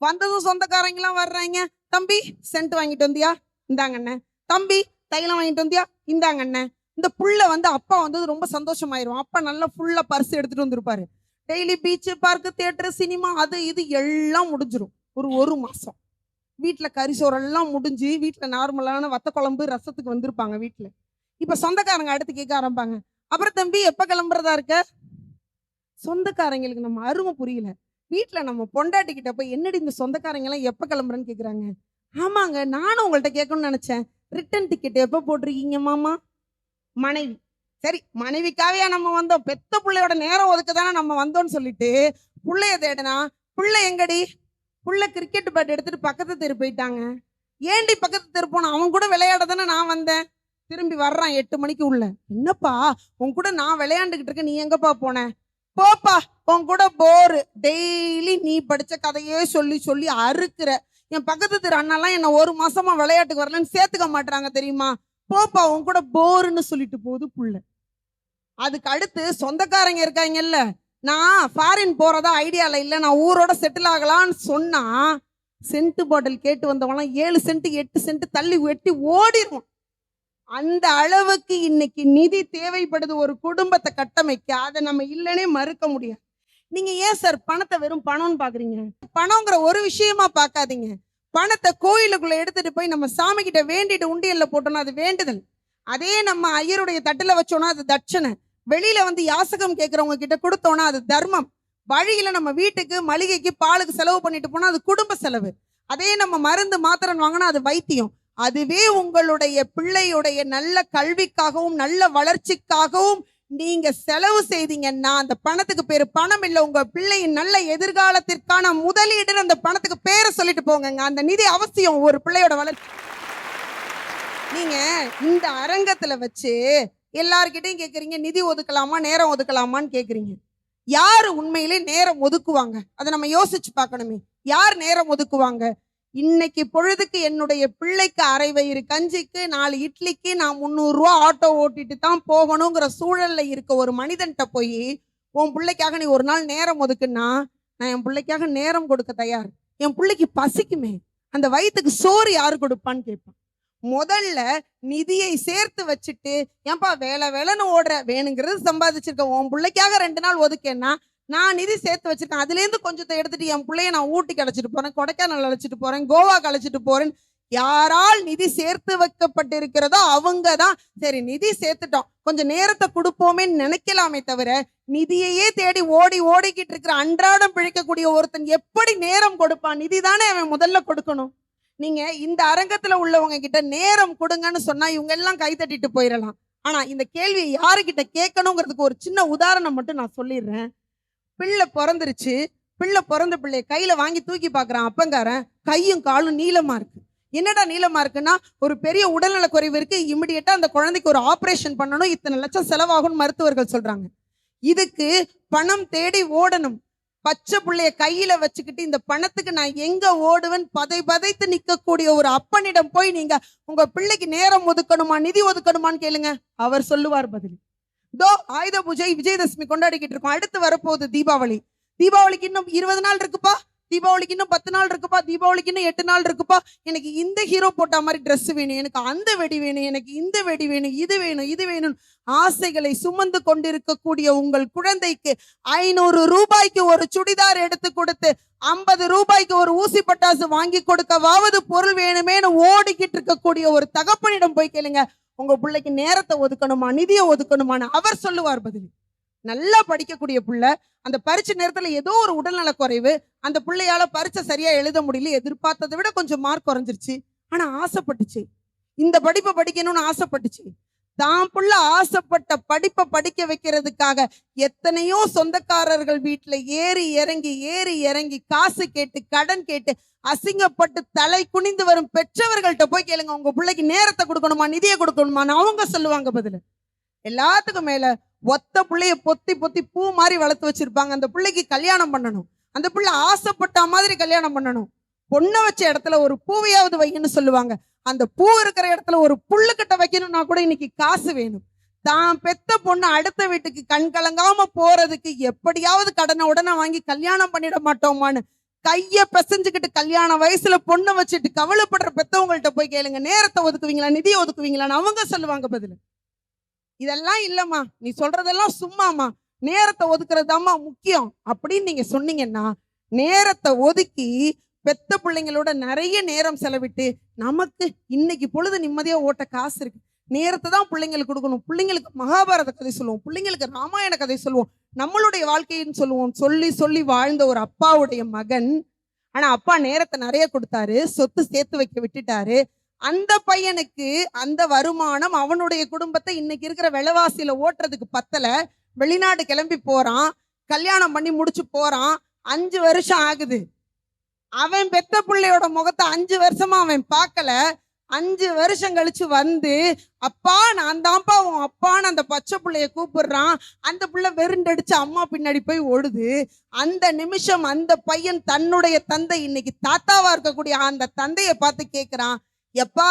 வந்ததும் சொந்தக்காரங்க எல்லாம் வர்றாங்க. தம்பி சென்ட் வாங்கிட்டு வந்தியா? இந்தாங்க அண்ணன். தம்பி தைலம் வாங்கிட்டு வந்தியா? இந்தாங்க அண்ணன். இந்த புள்ள வந்து அப்பா வந்தது ரொம்ப சந்தோஷமாயிரும். அப்பா நல்லா ஃபுல்லா பர்ஸ் எடுத்துட்டு வந்திருப்பாரு. Daily beach, park, theatre, cinema, அது இது எல்லாம் முடிஞ்சிரும். ஒரு மாசம் வீட்டுல கறிசோறெல்லாம் முடிஞ்சு, வீட்டுல நார்மலான வத்த குழம்பு ரசத்துக்கு வந்திருப்பாங்க வீட்டுல. இப்ப சொந்தக்காரங்க அடுத்து கேட்க ஆரம்பிப்பாங்க, அப்புறம் தம்பி எப்ப கிளம்புறதா இருக்க? சொந்தக்காரங்களுக்கு நம்ம அருமை புரியல. வீட்டுல நம்ம பொண்டாட்டி கிட்ட போய், என்னடி இந்த சொந்தக்காரங்க எல்லாம் எப்ப கிளம்புறேன்னு கேக்குறாங்க. ஆமாங்க, நானும் உங்கள்ட்ட கேட்கணும்னு நினைச்சேன், ரிட்டர்ன் டிக்கெட் எப்ப போட்டிருக்கீங்க மாமா? மனைவி, சரி மனைவிக்காவையா நம்ம வந்தோம், பெத்த பிள்ளையோட நேரம் ஒதுக்க தானே நம்ம வந்தோம்னு சொல்லிட்டு புள்ளைய தேடினா, புள்ள எங்கடி? புள்ள கிரிக்கெட் பேட் எடுத்துட்டு பக்கத்து தெரு போயிட்டாங்க. ஏண்டி பக்கத்து தெரு போன? அவன் கூட விளையாட தானே நான் வந்தேன். திரும்பி வர்றான் 8 மணிக்கு உள்ள. என்னப்பா உன் கூட நான் விளையாண்டுகிட்டு இருக்கேன், நீ எங்கப்பா போன? போப்பா, உன் கூட போரு, டெய்லி நீ படிச்ச கதையே சொல்லி சொல்லி அறுக்கிற. என் பக்கத்து தெரு அண்ணாலாம் என்ன 1 மாசமா விளையாட்டுக்கு வரலன்னு சேர்த்துக்க மாட்டாங்க தெரியுமா? போப்பா, உன் கூட போருன்னு சொல்லிட்டு போகுது புள்ள. அதுக்கு அடுத்து சொந்தக்காரங்க இருக்காங்கல்ல, நான் ஃபாரின் போறதா ஐடியால இல்ல, நான் ஊரோட செட்டில் ஆகலான்னு சொன்னா, சென்ட் பாட்டில் கேட்டு வந்தவங்களாம் 7 சென்ட் 8 சென்ட் தள்ளி வெட்டி ஓடிடுவோம். அந்த அளவுக்கு இன்னைக்கு நிதி தேவைப்படுது ஒரு குடும்பத்தை கட்டமைக்க. அதை நம்ம இல்லைன்னே மறுக்க முடியாது. நீங்க ஏன் சார் பணத்தை வெறும் பணம்னு பாக்குறீங்க? பணம்ங்கிற ஒரு விஷயமா பார்க்காதீங்க. பணத்தை கோயிலுக்குள்ள எடுத்துட்டு போய் நம்ம சாமி கிட்ட வேண்டிட்டு உண்டியல்ல போட்டோம்னா அது வேண்டுதல். அதே நம்ம ஐயருடைய தட்டுல வச்சோம்னா அது தட்சணை. வெளியில வந்து யாசகம் கேட்கறவங்க கிட்ட கொடுத்தோம்னா அது தர்மம். வழியில நம்ம வீட்டுக்கு மளிகைக்கு பாலுக்கு செலவு பண்ணிட்டு போனா அது குடும்ப செலவு. அதே நம்ம மருந்து மாத்திரை வாங்கினா அது வைத்தியம். அதுவே உங்களுடைய பிள்ளையுடைய நல்ல கல்விக்காகவும் நல்ல வளர்ச்சிக்காகவும் நீங்க செலவு செய்தீங்கன்னா அந்த பணத்துக்கு பேரு பணம் இல்லை, உங்க பிள்ளையின் நல்ல எதிர்காலத்திற்கான முதலீடு. அந்த பணத்துக்கு பேரை சொல்லிட்டு போங்க. அந்த நிதி அவசியம் ஒரு பிள்ளையோட வளர்ச்சி. நீங்க இந்த அரங்கத்துல வச்சு எல்லார்கிட்டையும் கேக்குறீங்க, நிதி ஒதுக்கலாமா நேரம் ஒதுக்கலாமான்னு கேக்குறீங்க. யாரு உண்மையிலே நேரம் ஒதுக்குவாங்க? அதை நம்ம யோசிச்சு பார்க்கணுமே. யார் நேரம் ஒதுக்குவாங்க? இன்னைக்கு பொழுதுக்கு என்னுடைய பிள்ளைக்கு அரை வயிறு கஞ்சிக்கு 4 இட்லிக்கு நான் 300 ரூபா ஆட்டோ ஓட்டிட்டு தான் போகணுங்கிற சூழல்ல இருக்க ஒரு மனிதன்கிட்ட போய், உன் பிள்ளைக்காக நீ ஒரு நாள் நேரம் ஒதுக்குன்னா, நான் என் பிள்ளைக்காக நேரம் கொடுக்க தயார். என் பிள்ளைக்கு பசிக்குமே, அந்த வயிற்றுக்கு சோறு யாரு கொடுப்பான்னு கேட்பான். முதல்ல நிதியை சேர்த்து வச்சுட்டு, ஏன்பா வேலை வேலைன்னு ஓடுற, வேணுங்கிறது சம்பாதிச்சிருக்கேன், உன் பிள்ளைக்காக 2 நாள் ஒதுக்கேன்னா நான் நிதி சேர்த்து வச்சிருக்கேன், அதுலேருந்து கொஞ்சத்தை எடுத்துட்டு என் பிள்ளைய நான் ஊட்டிக்கு அழைச்சிட்டு போறேன், கொடைக்கானல் அழைச்சிட்டு போறேன், கோவாக்கு அழைச்சிட்டு போறேன். யாரால் நிதி சேர்த்து வைக்கப்பட்டிருக்கிறதோ அவங்க தான் சரி நிதி சேர்த்துட்டோம் கொஞ்சம் நேரத்தை கொடுப்போமேன்னு நினைக்கலாமே தவிர, நிதியையே தேடி ஓடிக்கிட்டு இருக்கிற அன்றாடம் பிழைக்கக்கூடிய ஒருத்தன் எப்படி நேரம் கொடுப்பான்? நிதி தானே அவன் முதல்ல கொடுக்கணும். நீங்க இந்த அரங்கத்துல உள்ளவங்க கிட்ட நேரம் கொடுங்கன்னு சொன்னா இவங்க எல்லாம் கை தட்டிட்டு போயிடலாம். ஆனா இந்த கேள்வியை யாருக்கிட்ட கேட்கணுங்கிறதுக்கு ஒரு சின்ன உதாரணம் மட்டும் நான் சொல்லிடுறேன். பிள்ளை பிறந்துருச்சு, பிறந்த பிள்ளைய கையில வாங்கி தூக்கி பாக்குறான் அப்பங்காரன், கையும் காலும் நீளமா இருக்கு. என்னடா நீளமா இருக்குன்னா, ஒரு பெரிய உடல்நல குறைவு இருக்கு, இமிடியேட்டா அந்த குழந்தைக்கு ஒரு ஆபரேஷன் பண்ணணும், இத்தனை லட்சம் செலவாகும் மருத்துவர்கள் சொல்றாங்க. இதுக்கு பணம் தேடி ஓடணும். பச்சை பிள்ளைய கையில வச்சுக்கிட்டு இந்த பணத்துக்கு நான் எங்க ஓடுவேன் பதைத்து நிக்கக்கூடிய ஒரு அப்பனிடம் போய் நீங்க உங்க பிள்ளைக்கு நேரம் ஒதுக்கணுமா நிதி ஒதுக்கணுமான்னு கேளுங்க, அவர் சொல்லுவார் பதில். ஆயுத பூஜை விஜயதசமி கொண்டாடிக்கிட்டு இருக்கோம், அடுத்து வரப்போகுது தீபாவளி. தீபாவளிக்கு இன்னும் 20 நாள் இருக்குப்பா, தீபாவளிக்கு இன்னும் 10 நாள் இருக்குப்பா, தீபாவளிக்கு இன்னும் 8 நாள் இருக்குப்பா. எனக்கு இந்த ஹீரோ போட்ட மாதிரி ட்ரெஸ் வேணும், எனக்கு அந்த வெடி வேணும், எனக்கு இந்த வெடி வேணும், இது வேணும் இது வேணும். ஆசைகளை சுமந்து கொண்டிருக்கக்கூடிய உங்கள் குழந்தைக்கு 500 ரூபாய்க்கு ஒரு சுடிதார் எடுத்து கொடுத்து 50 ரூபாய்க்கு ஒரு ஊசி பட்டாசு வாங்கி கொடுக்கவாவது பொருள் வேணுமேனு ஓடிக்கிட்டு இருக்கக்கூடிய ஒரு தகப்பனிடம் போய் கேளுங்க, உங்க பிள்ளைக்கு நேரத்தை ஒதுக்கணுமா நிதியை ஒதுக்கணுமான்னு அவர் சொல்லுவார் பதில். நல்லா படிக்கக்கூடிய பிள்ளை, அந்த பரீட்சை நேரத்துல ஏதோ ஒரு உடல்நல குறைவு, அந்த பிள்ளையால பரீட்சை சரியா எழுத முடியல, எதிர்பார்த்ததை விட கொஞ்சம் மார்க் குறைஞ்சிருச்சு, ஆனா ஆசைப்பட்டுச்சு, இந்த படிப்பை படிக்கணும்னு ஆசைப்பட்டுச்சு. தான் புள்ள ஆசைப்பட்ட படிப்பை படிக்க வைக்கிறதுக்காக எத்தனையோ சொந்தக்காரர்கள் வீட்டுல ஏறி இறங்கி காசு கேட்டு கடன் கேட்டு அசிங்கப்பட்டு தலை குனிந்து வரும் பெற்றவர்கள்ட்ட போய் கேளுங்க, உங்க பிள்ளைக்கு நேரத்தை கொடுக்கணுமா நிதியை கொடுக்கணுமான்னு அவங்க சொல்லுவாங்க பதில். எல்லாத்துக்கும் மேல ஒத்த பிள்ளைய பொத்தி பூ மாதிரி வளர்த்து வச்சிருப்பாங்க. அந்த பிள்ளைக்கு கல்யாணம் பண்ணணும், அந்த பிள்ளை ஆசைப்பட்ட மாதிரி கல்யாணம் பண்ணணும். பொண்ணை வச்ச இடத்துல ஒரு பூவையாவது வைன்னு சொல்லுவாங்க. அந்த பூ இருக்கிற இடத்துல ஒரு புல்லுக்கட்டை வைக்கணும்னா கூட இன்னைக்கு காசு வேணும். தான் பெத்த பொண்ணு அடுத்த வீட்டுக்கு கண் கலங்காம போறதுக்கு எப்படியாவது கடனை உடனே வாங்கி கல்யாணம் பண்ணிட மாட்டோமான்னு கைய பிசைஞ்சுக்கிட்டு கல்யாண வயசுல பொண்ணை வச்சுட்டு கவலைப்படுற பெத்தவங்கள்ட்ட போய் கேளுங்க, நேரத்தை ஒதுக்குவீங்களா, நிதியை ஒதுக்குவீங்களான்னு அவங்க சொல்லுவாங்க பதில். இதெல்லாம் இல்லம்மா, நீ சொல்றதெல்லாம் சும்மாமா, நேரத்தை ஒதுக்குறதாம்மா முக்கியம் அப்படின்னு நீங்க சொன்னீங்கன்னா, நேரத்தை ஒதுக்கி பெத்த பிள்ளைங்களோட நிறைய நேரம் செலவிட்டு நமக்கு இன்னைக்கு பொழுது நிம்மதியா ஓட்ட காசு இருக்கு. நேரத்தை தான் பிள்ளைங்களுக்கு கொடுக்கணும். பிள்ளைங்களுக்கு மகாபாரத கதை சொல்லுவோம், பிள்ளைங்களுக்கு ராமாயண கதை சொல்லுவோம், நம்மளுடைய வாழ்க்கைன்னு சொல்லுவோம். சொல்லி சொல்லி வாழ்ந்த ஒரு அப்பாவுடைய மகன். ஆனா அப்பா நேரத்தை நிறைய கொடுத்தாரு, சொத்து சேர்த்து வைக்க விட்டுட்டாரு. அந்த பையனுக்கு அந்த வருமானம் அவனுடைய குடும்பத்தை இன்னைக்கு இருக்கிற விலைவாசியில ஓட்டுறதுக்கு பத்தல. வெளிநாடு கிளம்பி போறான், கல்யாணம் பண்ணி முடிச்சு போறான். 5 வருஷம் ஆகுது. அவன் பெத்த பிள்ளையோட முகத்தை 5 வருஷமா அவன் பார்க்கல. 5 வருஷம் கழிச்சு வந்து, அப்பா நான் தான்ப்பா உன் அப்பான்னு அந்த பச்சை பிள்ளைய கூப்பிடுறான். அந்த பிள்ளை வெறுண்டடிச்சு அம்மா பின்னாடி போய் ஓடுது. அந்த நிமிஷம் அந்த பையன் தன்னுடைய தந்தை, இன்னைக்கு தாத்தாவா இருக்கக்கூடிய அந்த தந்தையை பார்த்து கேட்கிறான், எப்பா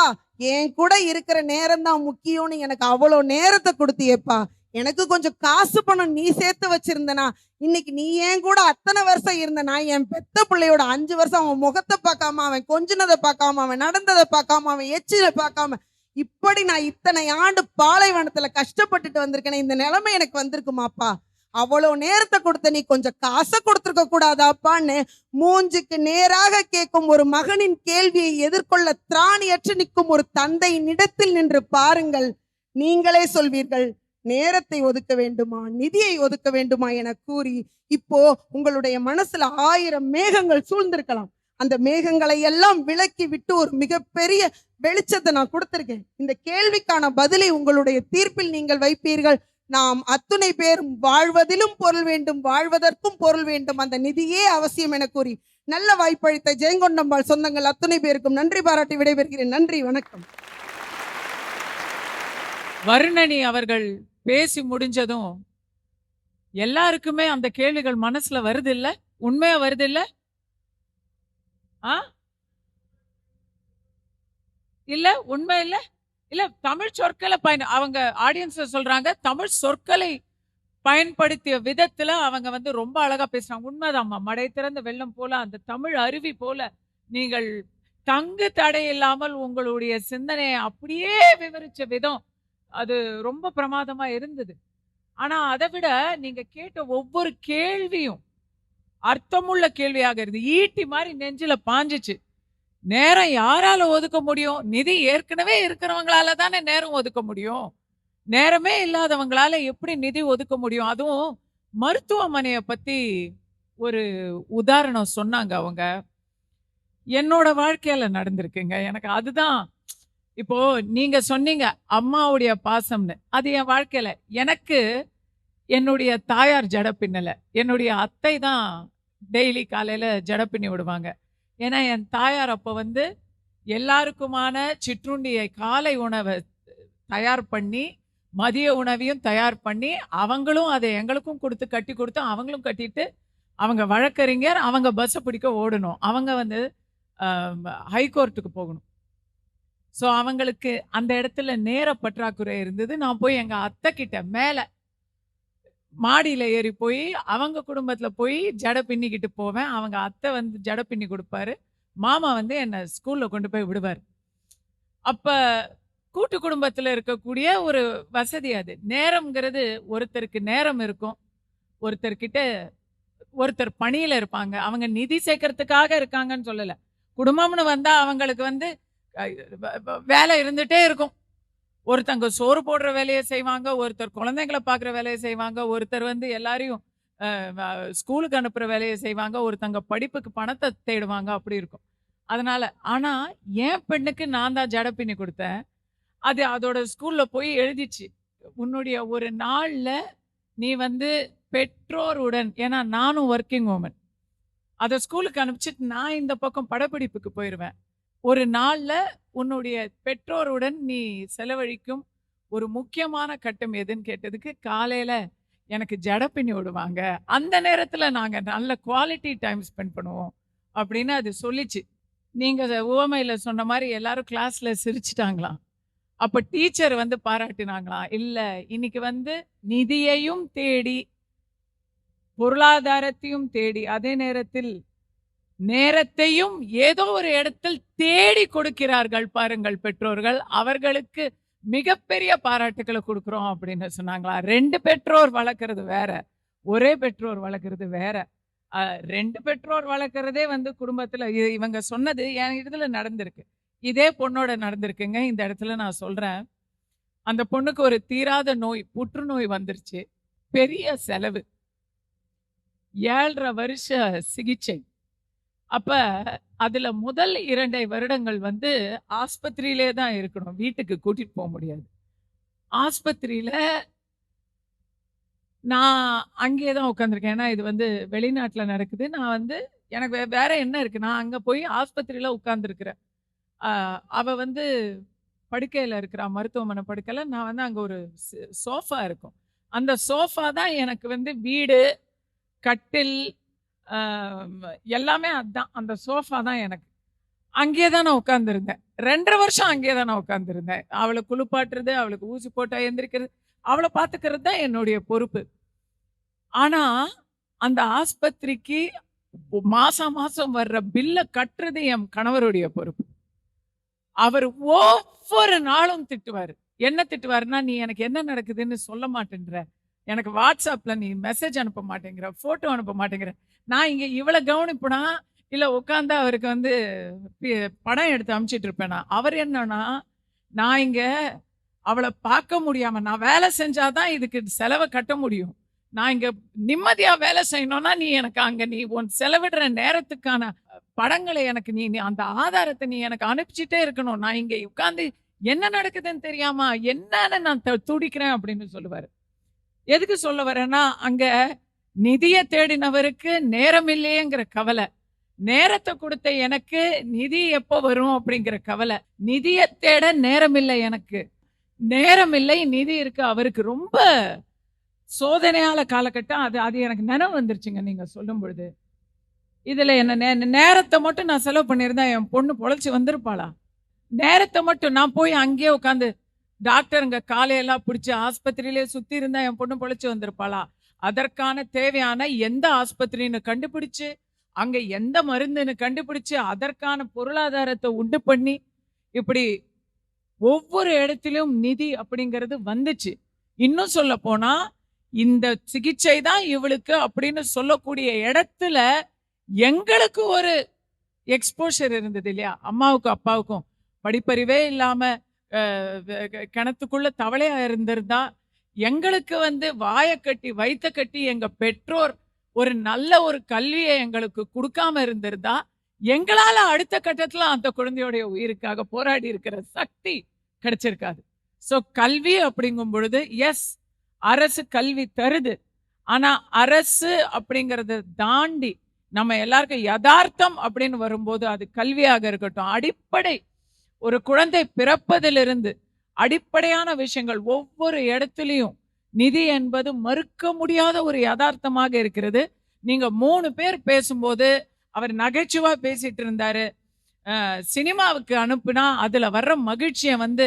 என் கூட இருக்கிற நேரம் தான் முக்கியம்னு எனக்கு அவ்வளோ நேரத்தை கொடுத்தியேப்பா, எனக்கு கொஞ்சம் காசு பணம் நீ சேர்த்து வச்சிருந்தனா இன்னைக்கு நீ ஏன் கூட அத்தனை வருஷம் இருந்தனா, என் பெத்த பிள்ளையோட 5 வருஷம் அவன் முகத்தை பார்க்காம, அவன் கொஞ்சினதை பார்க்காம, அவன் நடந்ததை பார்க்காம, அவன் எச்சிலை பார்க்காம, இப்படி நான் இத்தனை ஆண்டு பாலைவனத்துல கஷ்டப்பட்டுட்டு வந்திருக்கேன். இந்த நிலைமை எனக்கு வந்திருக்குமாப்பா, அவ்வளோ நேரத்தை கொடுத்த நீ கொஞ்சம் காசை கொடுத்துருக்க கூடாதாப்பான்னு மூஞ்சுக்கு நேராக கேட்கும் ஒரு மகனின் கேள்வியை எதிர்கொள்ள திராணியற்று நிற்கும் ஒரு தந்தையின் இடத்தில் நின்று பாருங்கள். நீங்களே சொல்வீர்கள், நேரத்தை ஒதுக்க வேண்டுமா, நிதியை ஒதுக்க வேண்டுமா என கூறி இப்போ உங்களுடைய மனசுல 1000 மேகங்கள் சூழ்ந்திருக்கலாம். அந்த மேகங்களை எல்லாம் விலக்கி விட்டு ஒரு மிகப்பெரிய வெளிச்சத்தை நான் கொடுத்திருக்கேன். இந்த கேள்விக்கான பதிலை உங்களுடைய தீர்ப்பில் நீங்கள் வைப்பீர்கள். நாம் அத்துணை பேரும் வாழ்வதிலும் பொருள் வேண்டும், வாழ்வதற்கும் பொருள் வேண்டும், அந்த நிதியே அவசியம் என கூறி நல்ல வாய்ப்பளித்த ஜெயங்கொண்டம்பாள் சொந்தங்கள் அத்துணை பேருக்கும் நன்றி பாராட்டி விடைபெறுகிறேன். நன்றி, வணக்கம். வருணனி அவர்கள் பேசி முடிஞ்சதும் எல்லாருக்குமே அந்த கேள்விகள் மனசுல வருது இல்ல, உண்மையா வருது இல்ல? இல்ல உண்மை இல்ல இல்ல தமிழ் சொற்களை அவங்க ஆடியன்ஸ்ல சொல்றாங்க, தமிழ் சொற்களை பயன்படுத்திய விதத்துல அவங்க வந்து ரொம்ப அழகா பேசுறாங்க. உண்மைதாம்மா, மடை திறந்த வெள்ளம் போல அந்த தமிழ் அருவி போல நீங்கள் தங்கு தடை இல்லாமல் உங்களுடைய சிந்தனையை அப்படியே விவரிச்ச விதம் அது ரொம்ப பிரமாதமா இருந்தது. ஆனா அதை விட நீங்க கேட்ட ஒவ்வொரு கேள்வியும் அர்த்தமுள்ள கேள்வியாக இருந்து ஈட்டி மாதிரி நெஞ்சில பாஞ்சிச்சு. நேரம் யாரால ஒதுக்க முடியும்? நிதி ஏற்கனவே இருக்கிறவங்களால தானே நேரம் ஒதுக்க முடியும். நேரமே இல்லாதவங்களால எப்படி நிதி ஒதுக்க முடியும்? அதுவும் மருத்துவமனையை பத்தி ஒரு உதாரணம் சொன்னாங்க அவங்க. என்னோட வாழ்க்கையில நடந்திருக்குங்க. எனக்கு அதுதான் இப்போ நீங்க சொன்னீங்க அம்மாவுடைய பாசம்னு, அது என் வாழ்க்கையில எனக்கு என்னுடைய தாயார் ஜட பின்னல, என்னுடைய அத்தை தான் டெய்லி காலையில ஜட பின்னி விடுவாங்க. ஏன்னா என் தாயார் அப்போ வந்து எல்லாருக்குமான சிற்றுண்டியை காலை உணவை தயார் பண்ணி மதிய உணவையும் தயார் பண்ணி அவங்களும் அதை எங்களுக்கும் கொடுத்து கட்டி கொடுத்து அவங்களும் கட்டிட்டு அவங்க வழக்கறிஞர், அவங்க பஸ்ஸை பிடிக்க ஓடணும், அவங்க வந்து ஹைகோர்ட்டுக்கு போகணும். ஸோ அவங்களுக்கு அந்த இடத்துல நேர பற்றாக்குறை இருந்தது. நான் போய் எங்கள் அத்தை கிட்ட மேலே மாடியில் ஏறி போய் அவங்க குடும்பத்தில் போய் ஜடை பின்னிக்கிட்டு போவேன். அவங்க அத்தை வந்து ஜடை பின்னி கொடுப்பாரு, மாமா வந்து என்னை ஸ்கூலில் கொண்டு போய் விடுவார். அப்போ கூட்டு குடும்பத்தில் இருக்கக்கூடிய ஒரு வசதி அது. நேரம்ங்கிறது ஒருத்தருக்கு நேரம் இருக்கும், ஒருத்தர்கிட்ட ஒருத்தர் பணியில் இருப்பாங்க, அவங்க நிதி சேர்க்கறதுக்காக இருக்காங்கன்னு சொல்லலை. குடும்பம்னு வந்தால் அவங்களுக்கு வந்து வேலை இருந்துகிட்டே இருக்கும். ஒருத்தங்க சோறு போடுற வேலையை செய்வாங்க, ஒருத்தர் குழந்தைங்களை பார்க்குற வேலையை செய்வாங்க, ஒருத்தர் வந்து எல்லாரையும் ஸ்கூலுக்கு அனுப்புகிற வேலையை செய்வாங்க, ஒருத்தங்க படிப்புக்கு பணத்தை தேடுவாங்க, அப்படி இருக்கும். அதனால ஆனால் என் பெண்ணுக்கு நான் தான் ஜடை பின்னி கொடுத்தேன். அது அதோட ஸ்கூலில் போய் எழுதிச்சு, உன்னுடைய ஒரு நாளில் நீ வந்து பெற்றோருடன், ஏன்னா நானும் ஒர்க்கிங் உமன், அதை ஸ்கூலுக்கு அனுப்பிச்சிட்டு நான் இந்த பக்கம் படப்பிடிப்புக்கு போயிடுவேன். ஒரு நாளில் உன்னுடைய பெற்றோருடன் நீ செலவழிக்கும் ஒரு முக்கியமான கட்டம் எதுன்னு கேட்டதுக்கு காலையில் எனக்கு ஜடை பின்னி விடுவாங்க, அந்த நேரத்தில் நாங்கள் நல்ல குவாலிட்டி டைம் ஸ்பெண்ட் பண்ணுவோம் அப்படின்னு அது சொல்லிச்சு. நீங்க உவமையில சொன்ன மாதிரி எல்லாரும் கிளாஸ்ல சிரிச்சிட்டாங்களாம். அப்ப டீச்சர் வந்து பாராட்டினாங்களாம். இல்ல, இன்னைக்கு வந்து நிதியையும் தேடி, பொருளாதாரத்தையும் தேடி, அதே நேரத்தில் நேரத்தையும் ஏதோ ஒரு இடத்தில் தேடி கொடுக்கிறார்கள் பாருங்கள் பெற்றோர்கள். அவர்களுக்கு மிகப்பெரிய பாராட்டுக்களை கொடுக்கிறோம் அப்படின்னு சொன்னாங்களா. 2 பெற்றோர் வளர்க்கறது வேற, ஒரே பெற்றோர் வளர்க்கறது வேற. 2 பெற்றோர் வளர்க்கறதே வந்து குடும்பத்துல இவங்க சொன்னது என் இதுல நடந்திருக்கு. இதே பொண்ணோட நடந்திருக்குங்க. இந்த இடத்துல நான் சொல்றேன். அந்த பொண்ணுக்கு ஒரு தீராத நோய், புற்றுநோய் வந்துருச்சு. பெரிய செலவு, 7.5 வருஷ சிகிச்சை. அப்ப அதுல முதல் 2 வருடங்கள் வந்து ஆஸ்பத்திரியிலே தான் இருக்கணும், வீட்டுக்கு கூட்டிட்டு போக முடியாது. ஆஸ்பத்திரியில நான் அங்கேயே தான் உட்காந்துருக்கேன். ஏன்னா இது வந்து வெளிநாட்டுல நடக்குது. நான் வந்து எனக்கு வேற என்ன இருக்கு, நான் அங்க போய் ஆஸ்பத்திரியில உட்கார்ந்துருக்கிறேன். அவ வந்து படுக்கையில இருக்கிறா, மருத்துவமனை படுக்கையில. நான் வந்து அங்க ஒரு சோஃபா இருக்கும். அந்த சோஃபா தான் எனக்கு வந்து வீடு, கட்டில், எல்லாமே அதுதான். அந்த சோஃபா தான் எனக்கு. அங்கேயே தான் நான் உட்கார்ந்துருந்தேன். 2.5 வருஷம் அங்கேயே தான் நான் உட்கார்ந்துருந்தேன். அவளை குளிப்பாட்டுறது, அவளுக்கு ஊசி போட்டா எந்திரிக்கிறது, அவளை பார்த்துக்கிறது தான் என்னுடைய பொறுப்பு. ஆனா அந்த ஆஸ்பத்திரிக்கு மாசம் மாசம் வர்ற பில்ல கட்டுறது என் கணவருடைய பொறுப்பு. அவர் ஒவ்வொரு நாளும் திட்டுவாரு. என்ன திட்டுவாருன்னா, நீ எனக்கு என்ன நடக்குதுன்னு சொல்ல மாட்டேங்கிற, எனக்கு வாட்ஸ்அப்ல நீ மெசேஜ் அனுப்ப மாட்டேங்கிற, போட்டோ அனுப்ப மாட்டேங்கிற. நான் இங்க இவ்வளவு கவனிப்புனா இல்ல உட்காந்து அவருக்கு வந்து படம் எடுத்து அனுப்பிச்சிட்டு இருப்பேனா. அவர் என்னன்னா, நான் இங்க அவளை பார்க்க முடியாம, நான் வேலை செஞ்சாதான் இதுக்கு செலவை கட்ட முடியும். நான் இங்க நிம்மதியா வேலை செய்யணும்னா நீ எனக்கு அங்க நீ உன் செலவிடுற நேரத்துக்கான படங்களை எனக்கு நீ அந்த ஆதாரத்தை நீ எனக்கு அனுப்பிச்சிட்டே இருக்கணும். நான் இங்க உட்கார்ந்து என்ன நடக்குதுன்னு தெரியாம என்னன்னு நான் துடிக்கிறேன் அப்படின்னு சொல்லுவாரு. எதுக்கு சொல்ல வரேன்னா, அங்க நிதியை தேடினவருக்கு நேரம் இல்லையேங்கிற கவலை, நேரத்தை கொடுத்த எனக்கு நிதி எப்போ வரும் அப்படிங்கிற கவலை. நிதியை தேட நேரம் இல்லை, எனக்கு நேரம் இல்லை, நிதி இருக்கு. அவருக்கு ரொம்ப சோதனையால காலகட்டம் அது. அது எனக்கு நினைவு வந்துருச்சுங்க நீங்க சொல்லும் பொழுது. இதுல என்ன நேரத்தை மட்டும் நான் செலவு பண்ணியிருந்தா என் பொண்ணு பொழைச்சு வந்திருப்பாளா? நேரத்தை மட்டும் நான் போய் அங்கேயே உட்காந்து டாக்டருங்க காலையெல்லாம் பிடிச்சி ஆஸ்பத்திரியிலே சுத்தி இருந்தா என் பொண்ணு பொழைச்சு வந்திருப்பாளா? அதற்கான தேவையான எந்த ஆஸ்பத்திரின்னு கண்டுபிடிச்சு, அங்க எந்த மருந்துன்னு கண்டுபிடிச்சு, அதற்கான பொருளாதாரத்தை உண்டு பண்ணி, இப்படி ஒவ்வொரு இடத்திலும் நிதி அப்படிங்கிறது வந்துச்சு. இன்னும் சொல்ல போனா, இந்த சிகிச்சை தான் இவளுக்கு அப்படின்னு சொல்லக்கூடிய இடத்துல எங்களுக்கு ஒரு எக்ஸ்போஷர் இருந்தது இல்லையா? அம்மாவுக்கும் அப்பாவுக்கும் படிப்பறிவே இல்லாம கிணத்துக்குள்ள தவளையா இருந்திருந்தா, எங்களுக்கு வந்து வாயை கட்டி வயிற்ற கட்டி எங்க பெற்றோர் ஒரு நல்ல ஒரு கல்வியை எங்களுக்கு கொடுக்காம இருந்திருந்தா, எங்களால அடுத்த கட்டத்துல அந்த குழந்தையோடைய உயிருக்காக போராடி இருக்கிற சக்தி கிடைச்சிருக்காது. சோ கல்வி அப்படிங்கும் பொழுது எஸ், அரசு கல்வி தருது. ஆனா அரசு அப்படிங்கறத தாண்டி நம்ம எல்லாருக்கும் யதார்த்தம் அப்படின்னு வரும்போது, அது கல்வியாக இருக்கட்டும், அடிப்படை ஒரு குழந்தை பிறப்பதிலிருந்து அடிப்படையான விஷயங்கள் ஒவ்வொரு இடத்துலையும் நிதி என்பது மறுக்க முடியாத ஒரு யதார்த்தமாக இருக்கிறது. நீங்க 3 பேர் பேசும்போது அவர் நகைச்சுவா பேசிட்டு இருந்தாரு. சினிமாவுக்கு அனுப்புனா அதுல வர்ற மகிழ்ச்சியை வந்து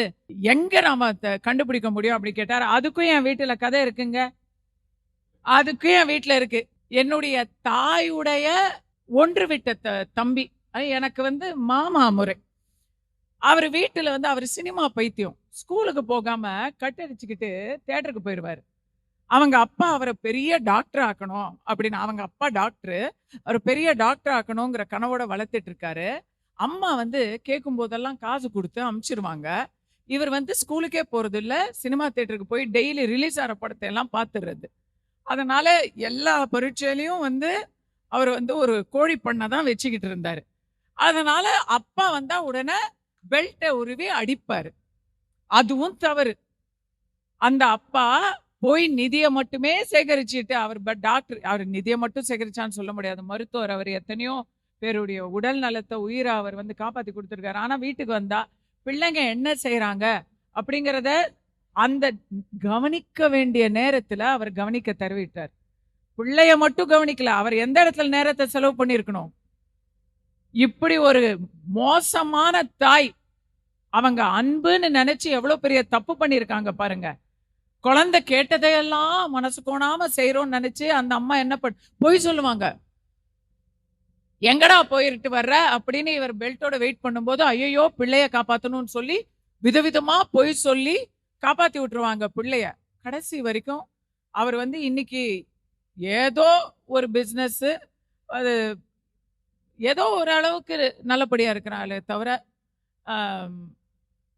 எங்க நாம கண்டுபிடிக்க முடியும் அப்படி கேட்டாரு. அதுக்கும் என் வீட்டுல கதை இருக்குங்க. அதுக்கும் என் வீட்டுல இருக்கு. என்னுடைய தாயுடைய ஒன்று விட்ட தம்பி, எனக்கு வந்து மாமா முறை. அவர் வீட்டுல வந்து அவர் சினிமா பைத்தியம். ஸ்கூலுக்கு போகாம கட்டடிச்சுக்கிட்டு தியேட்டருக்கு போயிடுவாரு. அவங்க அப்பா அவரை பெரிய டாக்டர் ஆக்கணும் அப்படின்னு, அவங்க அப்பா டாக்டர், அவர் பெரிய டாக்டர் ஆக்கணுங்கிற கனவோட வளர்த்துட்டு இருக்காரு. அம்மா வந்து கேட்கும் போதெல்லாம் காசு கொடுத்து அனுப்பிச்சிருவாங்க. இவர் வந்து ஸ்கூலுக்கே போறது இல்ல, சினிமா தியேட்டருக்கு போய் டெய்லி ரிலீஸ் ஆகிற படத்தை எல்லாம் பார்த்துடுறது. அதனால எல்லா பரீட்சையிலையும் வந்து அவர் வந்து ஒரு கோழி பண்ணை தான் வச்சுக்கிட்டு இருந்தாரு. அதனால அப்பா வந்தா உடனே பெல்ட்டை உருவி அடிப்பாரு. அதுவும் தவறு. அந்த அப்பா போய் நிதியை மட்டுமே சேகரிச்சுட்டு, அவர் டாக்டர், அவர் நிதியை மட்டும் சேகரிச்சான்னு சொல்ல முடியாது, மருத்துவர். அவர் எத்தனையோ பேருடைய உடல் நலத்தை, உயிரை அவர் வந்து காப்பாத்தி கொடுத்துருக்காரு. ஆனா வீட்டுக்கு வந்தா பிள்ளைங்க என்ன செய்யறாங்க அப்படிங்கிறத அந்த கவனிக்க வேண்டிய நேரத்துல அவர் கவனிக்க தருவிட்டார். பிள்ளைய மட்டும் கவனிக்கல, அவர் எந்த இடத்துல நேரத்தை செலவு பண்ணிருக்கணும்? இப்படி ஒரு மோசமான தாய், அவங்க அன்புன்னு நினைச்சு எவ்வளவு பெரிய தப்பு பண்ணிருக்காங்க பாருங்க. குழந்தை கேட்டதையெல்லாம் மனசு கோணாம செய்யறோம்னு நினைச்சு அந்த அம்மா என்ன பொய் சொல்லுவாங்க. எங்கடா போயிட்டு வர்ற அப்படின்னு இவர் பெல்ட்டோட வெயிட் பண்ணும்போது ஐயோ பிள்ளைய காப்பாத்தணும்னு சொல்லி விதவிதமா பொய் சொல்லி காப்பாத்தி விட்டுருவாங்க பிள்ளைய. கடைசி வரைக்கும் அவர் இன்னைக்கு ஏதோ ஒரு பிசினஸ், அது ஏதோ ஒரு அளவுக்கு நல்லபடியா இருக்கிறாங்களே தவிர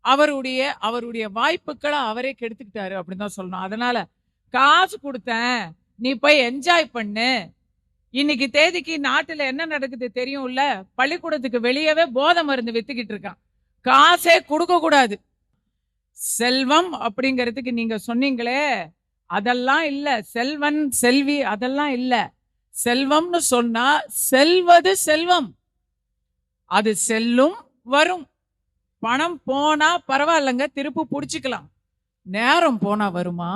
அவருடைய வாய்ப்புகளை அவரே கெடுத்துக்கிட்டாரு அப்படின்னு தான் சொல்லணும். அதனால காசு கொடுத்தேன், நீ போய் என்ஜாய் பண்ணு. இன்னைக்கு தேதிக்கு நாட்டுல என்ன நடக்குது தெரியும்ல? பள்ளிக்கூடத்துக்கு வெளியவே போதை மருந்து வித்துக்கிட்டு இருக்கான். காசே கொடுக்க கூடாது. செல்வம் அப்படிங்கிறதுக்கு நீங்க சொன்னீங்களே, அதெல்லாம் இல்ல. செல்வன் செல்வி அதெல்லாம் இல்ல. செல்வம்னு சொன்னா செல்வது செல்வம், அது செல்லும் வரும். பணம் போனா பரவாயில்லைங்க, திருப்பி புடிச்சுக்கலாம். நேரம் போனா வருமா?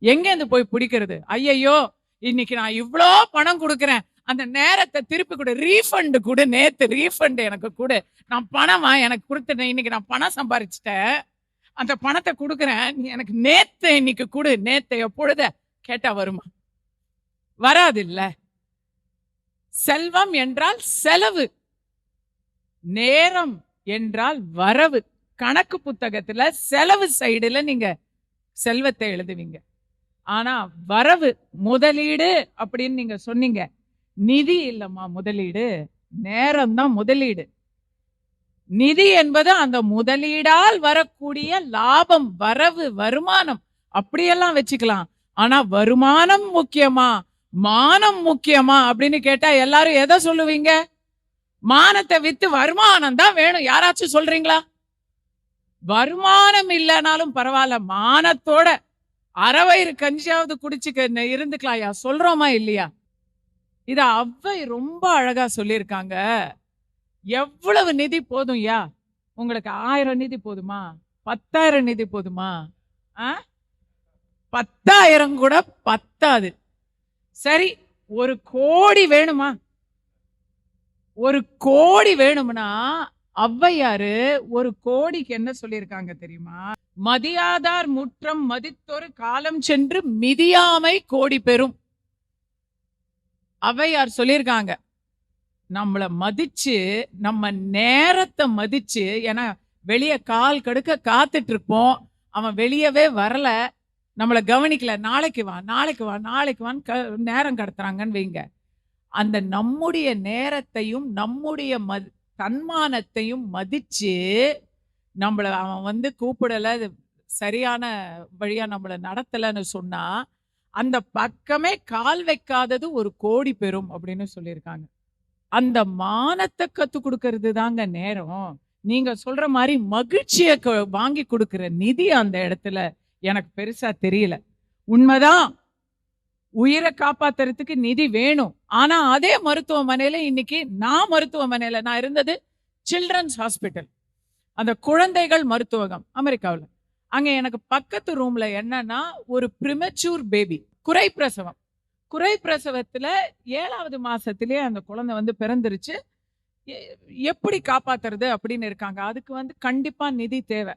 எங்க இருந்து போய் பிடிக்கிறது? ஐயையோ இன்னைக்கு நான் இவ்வளோ பணம் கொடுக்குறேன், அந்த நேரத்தை திருப்பி கொடு, ரீஃபண்ட் கொடு, நேத்து ரீஃபண்ட் எனக்கு கொடு, நான் பணமா எனக்கு கொடுத்துட்டேன், இன்னைக்கு நான் பணம் சம்பாரிச்சிட்டேன், அந்த பணத்தை கொடுக்குறேன், நீ எனக்கு நேத்து இன்னைக்கு கொடு, நேத்து எப்பொழுத கேட்டா வருமா? வராது இல்ல. செல்வம் என்றால் செலவு, நேரம் என்றால் வரவு. கணக்கு புத்தகத்துல செலவு சைடுல நீங்க செல்வத்தை எழுதுவீங்க, ஆனா வரவு முதலீடு அப்படின்னு நீங்க சொன்னீங்க. நிதி இல்லம்மா முதலீடு, நேரம் தான் முதலீடு. நிதி என்பது அந்த முதலீடால் வரக்கூடிய லாபம், வரவு, வருமானம் அப்படியெல்லாம் வச்சுக்கலாம். ஆனா வருமானம் முக்கியமா மானம் முக்கியமா அப்படின்னு கேட்டா எல்லாரும் எதை சொல்லுவீங்க? மானத்தை வித்து வருமானம் தான் வேணும். யாராச்சும் சொல்றீங்களா? வருமானம் இல்லைனாலும் பரவாயில்ல, மானத்தோட அறவயிறு கஞ்சியாவது குடிச்சுக்க இருந்துக்கலாம்யா, சொல்றோமா இல்லையா? இத அவ்வை ரொம்ப அழகா சொல்லியிருக்காங்க. எவ்வளவு நிதி போதும் யா? உங்களுக்கு 1000 நிதி போதுமா? 10,000 நிதி போதுமா? 10,000 கூட பத்தாது. சரி, 1 கோடி வேணுமா? 1 கோடி வேணும்னா ஔவையாரு 1 கோடிக்கு என்ன சொல்லியிருக்காங்க தெரியுமா? மதியாதார் முற்றம் மதித்தொரு காலம் சென்று மிதியாமை கோடி பெறும். ஔவையார் சொல்லியிருக்காங்க. நம்மள மதிச்சு, நம்ம நேரத்தை மதிச்சு, ஏன்னா வெளியே கால் கடுக்க காத்துட்டு இருப்போம், அவன் வெளியவே வரல, நம்மளை கவனிக்கல, நாளைக்கு வா நாளைக்கு வா நாளைக்கு வான்னு நேரம் கடத்துறாங்கன்னு வைங்க. அந்த நம்முடைய நேரத்தையும் நம்முடைய தன்மானத்தையும் மதிச்சு நம்மள அவன் கூப்பிடல, சரியான வழியா நம்மளை நடத்தலைன்னு சொன்னா அந்த பக்கமே கால் வைக்காதது 1 கோடி பெறும் அப்படின்னு சொல்லியிருக்காங்க. அந்த மானத்தை கத்து கொடுக்கறது தாங்க நேரம். நீங்க சொல்ற மாதிரி மகிழ்ச்சியை வாங்கி கொடுக்கிற நிதி அந்த இடத்துல எனக்கு பெருசா தெரியல. உண்மைதான், உயிரை காப்பாத்துறதுக்கு நிதி வேணும். ஆனா அதே மருத்துவமனையில இன்னைக்கு நான் இருந்தது சில்ட்ரன்ஸ் ஹாஸ்பிட்டல், அந்த குழந்தைகள் மருத்துவகம் அமெரிக்காவில். அங்க எனக்கு பக்கத்து ரூம்ல என்னன்னா ஒரு பிரிமெச்சூர் பேபி, குறை பிரசவத்துல 7வது மாசத்திலேயே அந்த குழந்தை பிறந்துருச்சு. எப்படி காப்பாத்துறது அப்படின்னு இருக்காங்க. அதுக்கு கண்டிப்பா நிதி தேவை.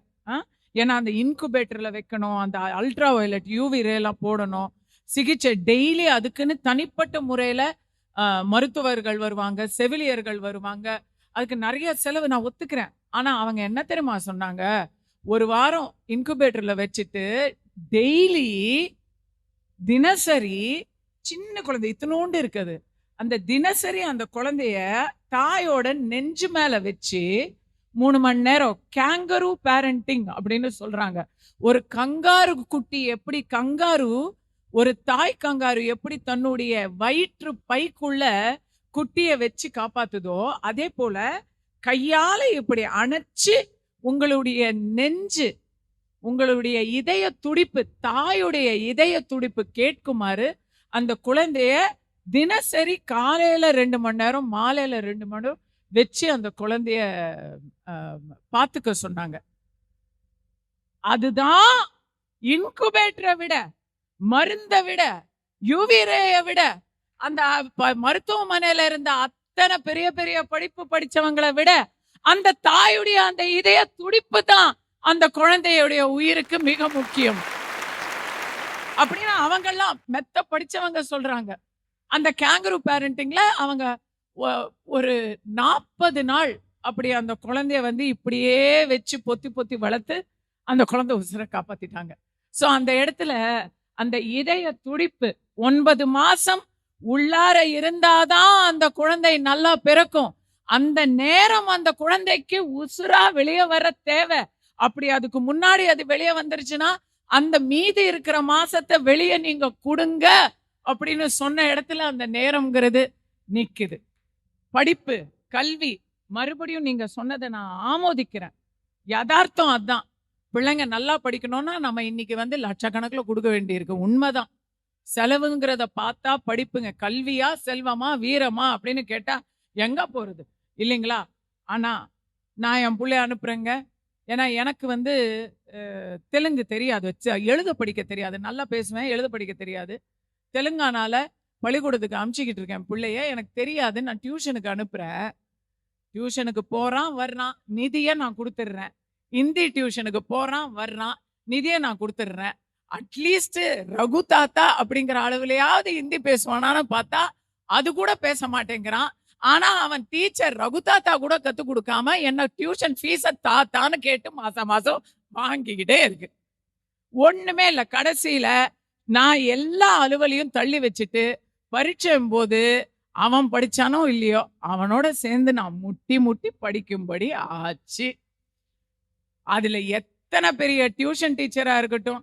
ஏன்னா அந்த இன்குபேட்டர்ல வைக்கணும், அந்த அல்ட்ரா வயலட் யூவி ரே எல்லாம் போடணும், சிகிச்சை டெய்லி அதுக்குன்னு தனிப்பட்ட முறையில மருத்துவர்கள் வருவாங்க, செவிலியர்கள் வருவாங்க, அதுக்கு நிறைய செலவு, நான் ஒத்துக்கிறேன். ஆனா அவங்க என்ன தெரியுமா சொன்னாங்க? 1 வாரம் இன்குபேட்டர்ல வச்சுட்டு டெய்லி தினசரி, சின்ன குழந்தை இத்தனோண்டு இருக்குது, அந்த தினசரி அந்த குழந்தைய தாயோட நெஞ்சு மேல வச்சு 3 மணி நேரம் கேங்கரு பேரண்டிங் அப்படின்னு சொல்றாங்க. ஒரு கங்காரு குட்டி எப்படி ஒரு தாய் கங்காரு எப்படி தன்னுடைய வயிற்று பைக்குள்ள குட்டிய வச்சு காப்பாத்துதோ, அதே போல கையால இப்படி அணைச்சு உங்களுடைய நெஞ்சு, உங்களுடைய இதய துடிப்பு, தாயுடைய இதய துடிப்பு கேட்குமாறு அந்த குழந்தைய தினசரி காலையில 2 மணி நேரம், மாலையில 2 மணி நேரம் வச்சு அந்த குழந்தைய பார்த்துக்க சொன்னாங்க. அதுதான் இன்குபேட்டரை விட, மருந்தை விட, யூவி ரேயை விட, அந்த மருத்துவமனையில இருந்த எத்தனை பெரிய பெரிய படிப்பு படிச்சவங்களை விட அந்த தாயுடைய அந்த இதய துடிப்பு தான் அந்த குழந்தையுடைய உயிருக்கு மிக முக்கியம் அப்படின்னு அவங்கெல்லாம் மெத்த படிச்சவங்க சொல்றாங்க. அந்த கேங்கரு பேரண்டிங்ல அவங்க ஒரு 40 நாள் அப்படி அந்த குழந்தைய வந்து இப்படியே வச்சு பொத்தி பொத்தி வளர்த்து அந்த குழந்தை உசுரை காப்பாத்திட்டாங்க. சோ அந்த இடத்துல அந்த இதய துடிப்பு 9 மாசம் உள்ளார இருந்தாதான் அந்த குழந்தை நல்லா பிறக்கும். அந்த நேரம் அந்த குழந்தைக்கு உசுரா வெளியே வர தேவை. அப்படி அதுக்கு முன்னாடி அது வெளியே வந்துருச்சுன்னா அந்த மீதி இருக்கிற மாசத்தை வெளியே நீங்க கொடுங்க அப்படின்னு சொன்ன இடத்துல அந்த நேரம்ங்கிறது நிக்குது. படிப்பு, கல்வி, மறுபடியும் நீங்க சொன்னதை நான் ஆமோதிக்கிறேன். யதார்த்தம் அதான். பிள்ளைங்க நல்லா படிக்கணும்னா நம்ம இன்னைக்கு வந்து லட்சக்கணக்கில் கொடுக்க வேண்டியிருக்கு. உண்மைதான். செலவுங்கிறத பார்த்தா படிப்புங்க கல்வியா செல்வமா வீரமா அப்படின்னு கேட்டா எங்க போறது இல்லைங்களா? ஆனா நான் என் பிள்ளைய அனுப்புறேங்க. ஏன்னா எனக்கு வந்து தெலுங்கு தெரியாது, வச்சு எழுத படிக்க தெரியாது. நல்லா பேசுவேன், எழுத படிக்க தெரியாது. தெலுங்கானால பள்ளிக்கூடத்துக்கு அமுச்சிக்கிட்டு இருக்கேன் பிள்ளைய. எனக்கு தெரியாது. நான் டியூஷனுக்கு அனுப்புறேன். டியூஷனுக்கு போறான் வர்றான், நிதியை நான் கொடுத்துடுறேன். ஹிந்தி டியூஷனுக்கு போறான் வர்றான், நிதியை நான் கொடுத்துடுறேன். அட்லீஸ்ட் ரகு தாத்தா அப்படிங்கிற அளவுலையாவது ஹிந்தி பேசுவானான்னு பார்த்தா அது கூட பேச மாட்டேங்கிறான். ஆனா அவன் டீச்சர் ரகு தாத்தா கூட கத்து கொடுக்காம என்ன டியூஷன் ஃபீஸை தாத்தான்னு கேட்டு மாசம் மாசம் வாங்கிக்கிட்டே இருக்கு. ஒண்ணுமே இல்லை. கடைசியில நான் எல்லா அலுவலையும் தள்ளி வச்சுட்டு பரீட்சையும் போது அவன் படிச்சானோ இல்லையோ அவனோட சேர்ந்து நான் முட்டி முட்டி படிக்கும்படி ஆச்சு. அதுல எத்தனை பெரிய டியூஷன் டீச்சரா இருக்கட்டும்,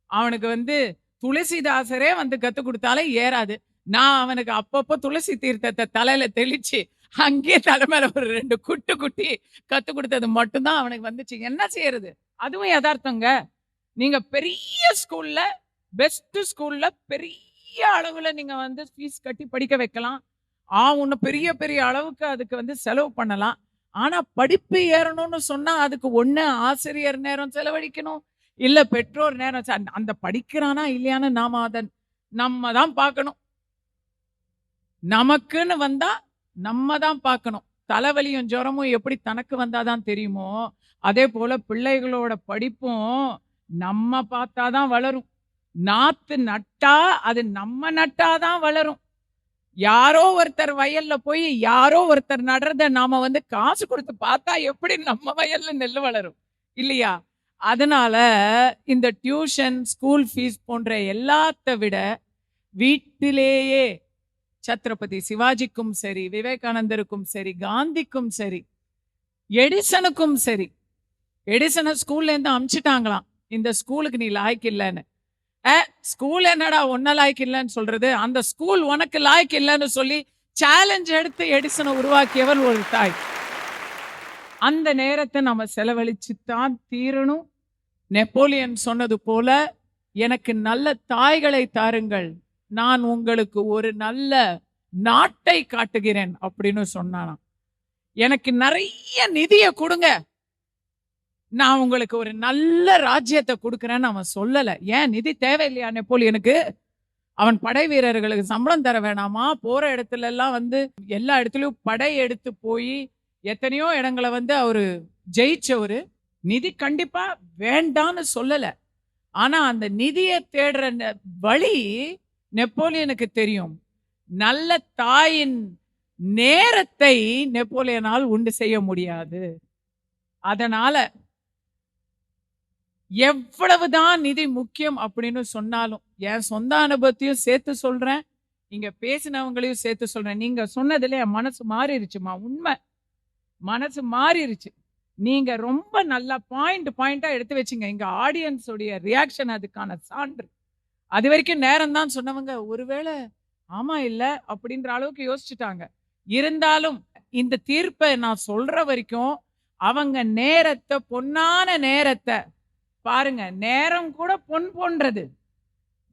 அவனுக்கு வந்து துளசிதாசரே வந்து கத்து கொடுத்தாலே ஏறாது. நான் அவனுக்கு அப்பப்போ துளசி தீர்த்தத்தை தலையில தெளிச்சு அங்கேயே தலைமையில ஒரு 2 குட்டு குட்டி கத்து கொடுத்தது மட்டும்தான் அவனுக்கு வந்துச்சு. என்ன செய்யறது? அதுவும் யதார்த்தங்க. நீங்க பெரிய ஸ்கூல்ல, பெஸ்ட் ஸ்கூல்ல பெரிய அளவுல நீங்க வந்து ஃபீஸ் கட்டி படிக்க வைக்கலாம். இன்னும் பெரிய பெரிய அளவுக்கு அதுக்கு வந்து செலவு பண்ணலாம். ஆனா படிப்பு ஏறணும்னு சொன்னா அதுக்கு ஒண்ணு ஆசிரியர் நேரம் செலவழிக்கணும், இல்ல பெற்றோர் நேரம். அந்த படிக்கிறானா இல்லையான்னு நம்ம தான் பார்க்கணும். நமக்குன்னு வந்தா நம்ம தான் பார்க்கணும். தலைவலியும் ஜுரமும் எப்படி தனக்கு வந்தாதான் தெரியுமோ அதே போல பிள்ளைகளோட படிப்பும் நம்ம பார்த்தாதான் வளரும். நாத்து நட்டா அது நம்ம நட்டாதான் வளரும். யாரோ ஒருத்தர் வயல்ல போய் யாரோ ஒருத்தர் நடுறத நாம வந்து காசு கொடுத்து பார்த்தா எப்படி நம்ம வயல்ல நெல் வளரும் இல்லையா? அதனால இந்த டியூஷன், ஸ்கூல் ஃபீஸ் போன்ற எல்லாத்த விட வீட்டிலேயே சத்ரபதி சிவாஜிக்கும் சரி, விவேகானந்தருக்கும் சரி, காந்திக்கும் சரி, எடிசனுக்கும் சரி, எடிசனை ஸ்கூல்ல இருந்து அமிச்சிட்டாங்களாம், இந்த ஸ்கூலுக்கு நீ லாய்க்கு இல்லைன்னு. ஸ்கூல் என்னடா ஒன்ன லாய்க்கு இல்லைன்னு சொல்றது? அந்த ஸ்கூல் உனக்கு லாய்க்கு இல்லைன்னு சொல்லி சேலஞ்ச் எடுத்து எடிசனை உருவாக்கியவர் ஒரு தாய். அந்த நேரத்தை நம்ம செலவழிச்சுத்தான் தீரணும். நெப்போலியன் சொன்னது போல, எனக்கு நல்ல தாய்களை தாருங்கள், நான் உங்களுக்கு ஒரு நல்ல நாட்டை காட்டுகிறேன் அப்படின்னு சொன்னானாம். எனக்கு நிறைய நிதியை கொடுங்க, நான் உங்களுக்கு ஒரு நல்ல ராஜ்யத்தை கொடுக்குறேன்னு அவன் சொல்லல. ஏன்? நிதி தேவையில்லையா நெப்போலியனுக்கு? அவன் படை வீரர்களுக்கு சம்பளம் தர வேணாமா? போற இடத்துல எல்லாம் வந்து எல்லா இடத்துலயும் படை எடுத்து போய் எத்தனையோ இடங்களை வந்து அவரு ஜெயிச்சவரு. நிதி கண்டிப்பா வேண்டான்னு சொல்லல. ஆனா அந்த நிதியை தேடுற வழி நெப்போலியனுக்கு தெரியும். நல்ல தாயின் நேரத்தை நெப்போலியனால் உண்டு செய்ய முடியாது. அதனால எவ்வளவுதான் நிதி முக்கியம் அப்படின்னு சொன்னாலும், என் சொந்த அனுபவத்தையும் சேர்த்து சொல்றேன், இங்க பேசினவங்களையும் சேர்த்து சொல்றேன். நீங்க சொன்னதுல என் மனசு மாறிடுச்சுமா. உண்மை, மனசு மாறிடுச்சு. நீங்க ரொம்ப நல்லா பாயிண்டா எடுத்து வச்சுங்க. இங்க ஆடியன்ஸ் உடைய ரியாக்ஷன் அதுக்கான சான்று. அது வரைக்கும் நேரம் தான் சொன்னவங்க ஒருவேளை ஆமா இல்ல அப்படின்ற அளவுக்கு யோசிச்சுட்டாங்க. இருந்தாலும் இந்த தீர்ப்பை நான் சொல்ற வரைக்கும் அவங்க நேரத்தை, பொன்னான நேரத்தை பாருங்க. நேரம் கூட பொன் போன்றது.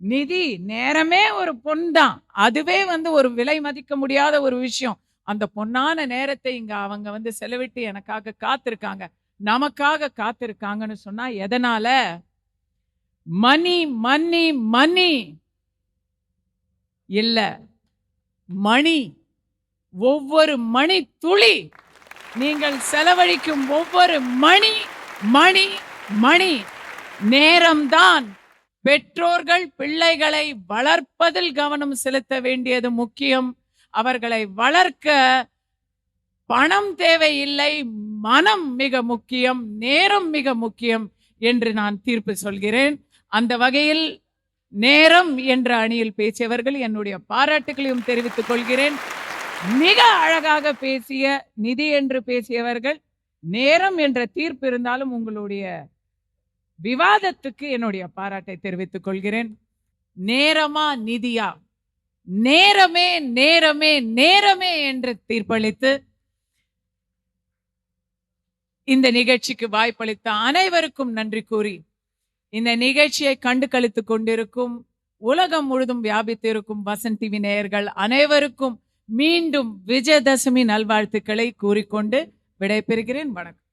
நிதி, நேரமே ஒரு பொன் தான். அதுவே வந்து ஒரு விலை மதிக்க முடியாத ஒரு விஷயம். அந்த பொன்னான நேரத்தை இங்க அவங்க வந்து செலவிட்டு எனக்காக காத்திருக்காங்க, நமக்காக காத்திருக்காங்கன்னு சொன்னா எதனால? மணி மணி மணி இல்ல, மணி. ஒவ்வொரு மணி துளி, நீங்கள் செலவழிக்கும் ஒவ்வொரு மணி மணி மணி நேரம்தான். பெற்றோர்கள் பிள்ளைகளை வளர்ப்பதில் கவனம் செலுத்த வேண்டியது முக்கியம். அவர்களை வளர்க்க பணம் தேவையில்லை, மனம் மிக முக்கியம், நேரம் மிக முக்கியம் என்று நான் தீர்ப்பு சொல்கிறேன். அந்த வகையில் நேரம் என்ற அணியில் பேசியவர்கள் என்னுடைய பாராட்டுகளையும் தெரிவித்துக் கொள்கிறேன். மிக அழகாக பேசிய நிதி என்று பேசியவர்கள், நேரம் என்ற தீர்ப்பு இருந்தாலும் உங்களுடைய விவாதத்துக்கு என்னுடைய பாராட்டை தெரிவித்துக் கொள்கிறேன். நேரமா நிதியா? நேரமே நேரமே நேரமே என்று தீர்ப்பளித்து இந்த நிகழ்ச்சிக்கு வாய்ப்பளித்த அனைவருக்கும் நன்றி கூறி, இந்த நிகழ்ச்சியை கண்டு களித்துக் கொண்டிருக்கும் உலகம் முழுதும் வியாபித்திருக்கும் வசந்த் டிவி நேயர்கள் அனைவருக்கும் மீண்டும் விஜயதசமி நல்வாழ்த்துக்களை கூறிக்கொண்டு விடைபெறுகிறேன். வணக்கம்.